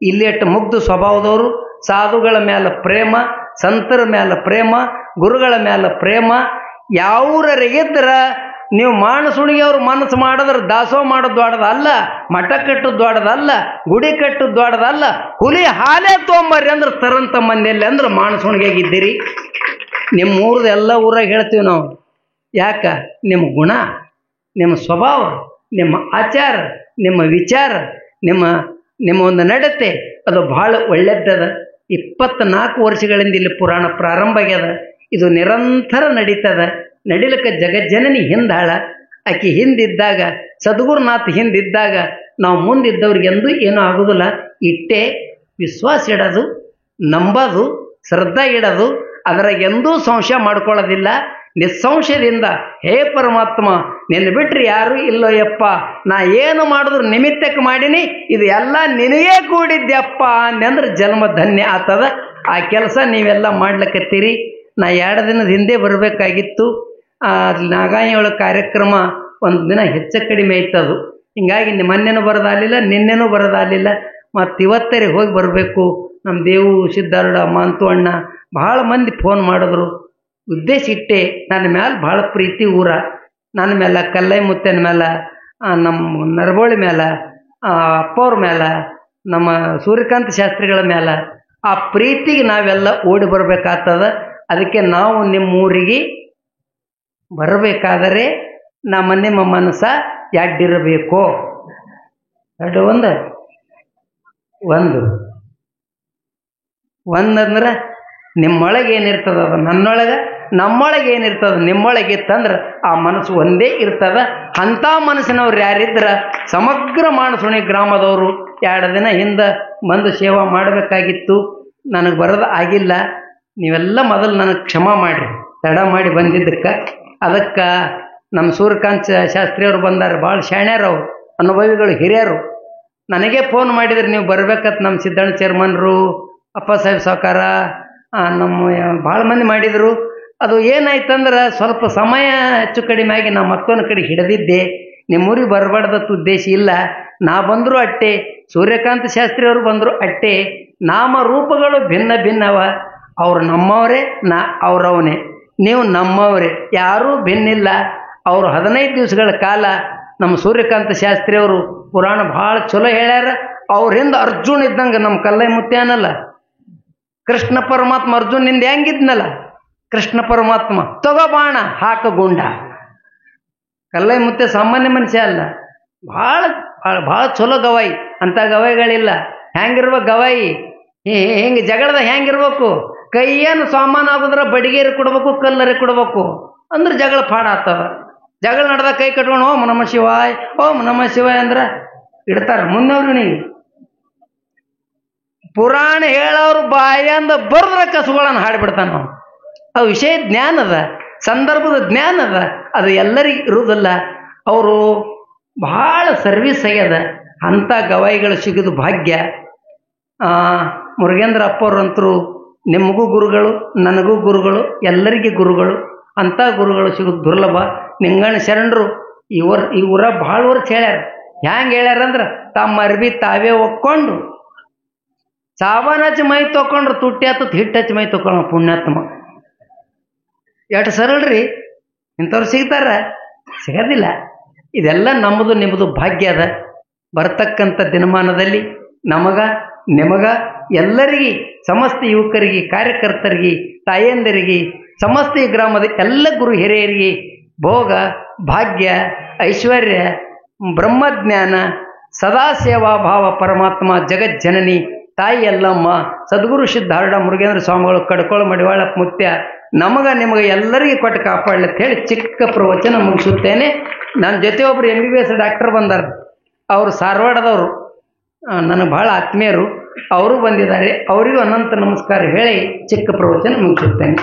ಇಲ್ಲಿ ಅಷ್ಟು ಮುಗ್ಧ ಸ್ವಭಾವದವರು, ಸಾಧುಗಳ ಮೇಲೆ ಪ್ರೇಮ, ಸಂತರ ಮೇಲೆ ಪ್ರೇಮ, ಗುರುಗಳ ಮೇಲೆ ಪ್ರೇಮ. ಯಾವ್ರಿಗಿದ್ರ ನೀವು ಮಾನಸುಣಿಗೆ ಅವ್ರು ಮನಸ್ಸು ಮಾಡಿದ್ರೆ ದಾಸೋಹ ಮಾಡೋದು ದೊಡ್ಡದಲ್ಲ, ಮಠ ಕಟ್ಟೋದು ದೊಡ್ಡದಲ್ಲ, ಗುಡಿ ಕಟ್ಟೋದು ದೊಡ್ಡದಲ್ಲ. ಹುಲಿ ಹಾಲೇ ತೊಗೊಂಬರ್ರಿ ಅಂದ್ರೆ ತರಂತ ಮಂದಿಯಲ್ಲಿ ಅಂದ್ರೆ ಮಾನಸುಣಿಗೆಗಿದ್ದೀರಿ. ನಿಮ್ಮ ಊರ್ದು ಎಲ್ಲ ಊರಾಗ ಹೇಳ್ತೀವಿ ನಾವು. ಯಾಕ? ನಿಮ್ಮ ಗುಣ, ನಿಮ್ಮ ಸ್ವಭಾವ, ನಿಮ್ಮ ಆಚಾರ, ನಿಮ್ಮ ವಿಚಾರ, ನಿಮ್ಮ ಒಂದು ನಡತೆ ಅದು ಭಾಳ ಒಳ್ಳೆದ್ದದ. 24 ವರ್ಷಗಳಿಂದ ಇಲ್ಲಿ ಪುರಾಣ ಪ್ರಾರಂಭ ಆಗ್ಯದ. ಇದು ನಿರಂತರ ನಡೀತದ. ನಡಿಲಿಕ್ಕೆ ಜಗಜ್ಜನನಿ ಹಿಂದಾಳ. ಆಕೆ ಹಿಂದಿದ್ದಾಗ, ಸದ್ಗುರುನಾಥ್ ಹಿಂದಿದ್ದಾಗ ನಾವು ಮುಂದಿದ್ದವ್ರಿಗೆ ಎಂದೂ ಏನೂ ಆಗೋದಿಲ್ಲ. ಇಟ್ಟೇ ವಿಶ್ವಾಸ ಇಡೋದು, ನಂಬೋದು, ಶ್ರದ್ಧಾ ಇಡೋದು, ಅದರಾಗ ಎಂದೂ ಸಂಶಯ ಮಾಡ್ಕೊಳ್ಳೋದಿಲ್ಲ. ನಿಸ್ಸಂಶಯದಿಂದ ಹೇ ಪರಮಾತ್ಮ, ನಿನ್ನ ಬಿಟ್ರೆ ಯಾರೂ ಇಲ್ಲೋ ಯಪ್ಪ, ನಾ ಏನು ಮಾಡಿದ್ರು ನಿಮಿತ್ತಕ್ಕೆ ಮಾಡೀನಿ, ಇದು ಎಲ್ಲ ನಿನಗೇ ಕೂಡಿದ್ಯಪ್ಪ ಅಂದ್ರೆ ಜನ್ಮ ಧನ್ಯ ಆಗ್ತದ. ಆ ಕೆಲಸ ನೀವೆಲ್ಲ ಮಾಡ್ಲಿಕ್ಕತ್ತೀರಿ. ನಾ 2 ದಿನದ ಹಿಂದೆ ಬರಬೇಕಾಗಿತ್ತು. ನಾಗಾಯೊಳ ಕಾರ್ಯಕ್ರಮ ಒಂದು ದಿನ ಹೆಚ್ಚು ಕಡಿಮೆ ಐತದು. ಹಿಂಗಾಗಿ ಮೊನ್ನೆನೂ ಬರೋದಾಗಲಿಲ್ಲ, ನಿನ್ನೆನೂ ಬರೋದಾಗಲಿಲ್ಲ. ಮತ್ತು ಇವತ್ತರಿಗೆ ಹೋಗಿ ಬರಬೇಕು. ನಮ್ಮ ದೇವು ಸಿದ್ಧಾರೂಢ ಮಾಂತು ಅಣ್ಣ ಭಾಳ ಮಂದಿ ಫೋನ್ ಮಾಡಿದ್ರು. ಉದ್ದೇಶ ಇಟ್ಟೆ, ನನ್ನ ಮೇಲೆ ಭಾಳ ಪ್ರೀತಿ ಊರ, ನನ್ನ ಮೇಲೆ, ಕಲ್ಲೈ ಮುತ್ತನ ಮೇಲೆ, ನಮ್ಮ ನರಬೋಳಿ ಮೇಲೆ, ಅಪ್ಪವ್ರ ಮೇಲೆ, ನಮ್ಮ ಸೂರ್ಯಕಾಂತ ಶಾಸ್ತ್ರಿಗಳ ಮೇಲೆ ಆ ಪ್ರೀತಿಗೆ ನಾವೆಲ್ಲ ಓಡಿ ಬರಬೇಕಾಗ್ತದ. ಅದಕ್ಕೆ ನಾವು ನಿಮ್ಮೂರಿಗೆ ಬರಬೇಕಾದರೆ ನಿಮ್ಮ ಮನಸ್ಸ ಎಡ್ಡಿರಬೇಕು. ಒಂದಂದ್ರೆ ನಿಮ್ಮೊಳಗೆ ಏನಿರ್ತದ ಅದು ನನ್ನೊಳಗೆ, ನಮ್ಮೊಳಗೆ ಏನಿರ್ತದ ನಿಮ್ಮೊಳಗೆ ಇತ್ತಂದ್ರೆ ಆ ಮನಸ್ಸು ಒಂದೇ ಇರ್ತದ. ಅಂಥ ಮನಸ್ಸಿನವ್ರು ಯಾರಿದ್ರ ಸಮಗ್ರ ಮಾನಸುಣಿ ಗ್ರಾಮದವರು 2 ದಿನ ಹಿಂದೆ ಬಂದು ಸೇವಾ ಮಾಡಬೇಕಾಗಿತ್ತು. ನನಗೆ ಬರೋದು ಆಗಿಲ್ಲ. ನೀವೆಲ್ಲ ಮೊದಲು ನನಗೆ ಕ್ಷಮಾ ಮಾಡಿರಿ, ತಡ ಮಾಡಿ ಬಂದಿದ್ದಕ್ಕೆ. ಅದಕ್ಕೆ ನಮ್ಮ ಸೂರ್ಯಕಾಂತ್ ಶಾಸ್ತ್ರಿಯವರು ಬಂದಾರೆ. ಭಾಳ ಶಾಣ್ಯರವ್ರು, ಅನುಭವಿಗಳು, ಹಿರಿಯರು. ನನಗೆ ಫೋನ್ ಮಾಡಿದ್ರೆ ನೀವು ಬರ್ಬೇಕಂತ ನಮ್ಮ ಸಿದ್ದಣ್ಣ ಚೇರ್ಮನ್ರು, ಅಪ್ಪ ಸಾಹೇಬ್ ಸಾವ್ಕಾರ, ನಮ್ಮ ಭಾಳ ಮಂದಿ ಮಾಡಿದರು. ಅದು ಏನಾಯ್ತಂದ್ರೆ ಸ್ವಲ್ಪ ಸಮಯ ಹೆಚ್ಚು ಕಡಿಮೆ ಆಗಿ ನಾ ಮತ್ತೊಂದು ಕಡೆ ಹಿಡಿದಿದ್ದೆ. ನಿಮ್ಮೂರಿಗೆ ಬರಬಾರ್ದತ್ತು ಉದ್ದೇಶ ಇಲ್ಲ. ನಾ ಬಂದರೂ ಅಟ್ಟೆ, ಸೂರ್ಯಕಾಂತ ಶಾಸ್ತ್ರಿಯವರು ಬಂದರು ಅಟ್ಟೆ. ನಾಮ ರೂಪಗಳು ಭಿನ್ನ ಭಿನ್ನವ. ಅವ್ರು ನಮ್ಮವರೇ, ನಾ ಅವ್ರವನೇ. ನೀವು ನಮ್ಮವರೇ, ಯಾರೂ ಭಿನ್ನಿಲ್ಲ. ಅವರು 15 ದಿವಸಗಳ ಕಾಲ ನಮ್ಮ ಸೂರ್ಯಕಾಂತ ಶಾಸ್ತ್ರಿಯವರು ಪುರಾಣ ಭಾಳ ಚಲೋ ಹೇಳ್ಯಾರ. ಅವ್ರಿಂದ ಅರ್ಜುನ್ ಇದ್ದಂಗೆ ನಮ್ಮ ಕಲ್ಲೈ ಮುತ್ಯಾನಲ್ಲ, ಕೃಷ್ಣ ಪರಮಾತ್ಮ ಅರ್ಜುನಿಂದ ಹೆಂಗಿದ್ನಲ್ಲ ಕೃಷ್ಣ ಪರಮಾತ್ಮ, ತಗೋ ಬಾಣ ಹಾಕ ಗುಂಡ. ಕಲ್ಲೈ ಮುತ್ತೆ ಸಾಮಾನ್ಯ ಮನುಷ್ಯ ಅಲ್ಲ, ಭಾಳ ಭಾಳ ಭಾಳ ಚಲೋ ಗವಾಯಿ. ಅಂಥ ಗವಾಯಿಗಳಿಲ್ಲ. ಹೆಂಗಿರ್ಬೇಕು ಗವಾಯಿ? ಹಿಂಗೆ ಜಗಳದ ಹೆಂಗಿರ್ಬೇಕು? ಕೈಯೇನು ಸಾಮಾನು ಆಗೋದ್ರ ಬಡಿಗೇರಿ ಕೊಡ್ಬೇಕು, ಕಲ್ಲರಿ ಕೊಡ್ಬೇಕು ಅಂದ್ರೆ ಜಗಳ ಪಾಡ ಆಗ್ತದ. ಜಗಳ ನಡೆದ ಕೈ ಕಟ್ಕೊಂಡು ಓಂ ನಮ ಶಿವಾಯ್, ಓಂ ನಮ ಶಿವಾಯ್ ಅಂದ್ರೆ ಇಡ್ತಾರೆ ಮುಂದವ್ರು. ನೀವು ಪುರಾಣ ಹೇಳೋರು ಬಾಯಿಂದ ಬರ್ದ್ರೆ ಕಸುಗಳನ್ನು ಹಾಡಿಬಿಡ್ತಾನೆ ನಾವು. ಅದು ವಿಷಯ ಜ್ಞಾನ ಅದ, ಸಂದರ್ಭದ ಜ್ಞಾನ ಅದ, ಅದು ಎಲ್ಲರಿಗೂ ಇರುವುದಿಲ್ಲ. ಅವರು ಭಾಳ ಸರ್ವಿಸ್ ಆಗ್ಯದ. ಅಂಥ ಗವಾಯಿಗಳು ಸಿಗೋದು ಭಾಗ್ಯ. ಮುರುಗೇಂದ್ರ ಅಪ್ಪವ್ರಂತರೂ ನಿಮಗೂ ಗುರುಗಳು, ನನಗೂ ಗುರುಗಳು, ಎಲ್ಲರಿಗೂ ಗುರುಗಳು. ಅಂಥ ಗುರುಗಳು ಸಿಗೋದು ದುರ್ಲಭ. ನಿಂಗಣ್ಣ ಶರಣರು ಈ ಊರ ಭಾಳ ವರ್ಷ ಹೇಳ್ಯಾರ. ಹ್ಯಾಂಗೆ ಹೇಳ್ಯಾರಂದ್ರೆ ತಮ್ಮ ಅರ್ಬಿ ತಾವೇ ಒಕ್ಕೊಂಡು ಸಾಬಾನು ಹಚ್ಚಿ ಮೈ ತೊಗೊಂಡ್ರು ತುಟ್ಟಿ ಆತತ್, ಹಿಟ್ಟು ಹಚ್ಚಿ ಮೈ ತೊಗೊಂಡು ಪುಣ್ಯಾತ್ಮ. ಎಷ್ಟು ಸರಳ್ರಿ, ಇಂಥವ್ರು ಸಿಗ್ತಾರ? ಸಿಗೋದಿಲ್ಲ. ಇದೆಲ್ಲ ನಮ್ಮದು ನಿಮ್ಮದು ಭಾಗ್ಯ ಅದ. ಬರ್ತಕ್ಕಂಥ ದಿನಮಾನದಲ್ಲಿ ನಮಗ ನಿಮಗ ಎಲ್ಲರಿಗೆ, ಸಮಸ್ತ ಯುವಕರಿಗೆ, ಕಾರ್ಯಕರ್ತರಿಗೆ, ತಾಯಂದರಿಗೆ, ಸಮಸ್ತ ಈ ಗ್ರಾಮದ ಎಲ್ಲ ಗುರು ಹಿರಿಯರಿಗೆ ಭೋಗ ಭಾಗ್ಯ ಐಶ್ವರ್ಯ ಬ್ರಹ್ಮಜ್ಞಾನ ಸದಾ ಸೇವಾ ಭಾವ ಪರಮಾತ್ಮ ಜಗಜ್ಜನನಿ ತಾಯಿ ಎಲ್ಲಮ್ಮ ಸದ್ಗುರು ಸಿದ್ಧಾರೂಢ ಮುರುಗೇಂದ್ರ ಸ್ವಾಮಿಗಳು ಕಡ್ಕೋಳ ಮಡಿವಾಳಪ್ಪ ಮುತ್ಯ ನಮಗ ನಿಮಗೆ ಎಲ್ಲರಿಗೂ ಕೊಟ್ಟು ಕಾಪಾಡಲಿ ಅಂತ ಹೇಳಿ ಚಿಕ್ಕ ಪ್ರವಚನ ಮುಗಿಸುತ್ತೇನೆ. ನನ್ನ ಜೊತೆ ಒಬ್ರು MBBS ಡಾಕ್ಟರ್ ಬಂದಾರ, ಅವರು ಧಾರವಾಡದವರು, ನನಗೆ ಬಹಳ ಆತ್ಮೀಯರು, ಅವರು ಬಂದಿದ್ದಾರೆ. ಅವರಿಗೂ ಅನಂತ ನಮಸ್ಕಾರ ಹೇಳಿ ಚಿಕ್ಕ ಪ್ರವಚನ ಮುಗಿಸುತ್ತೇನೆ.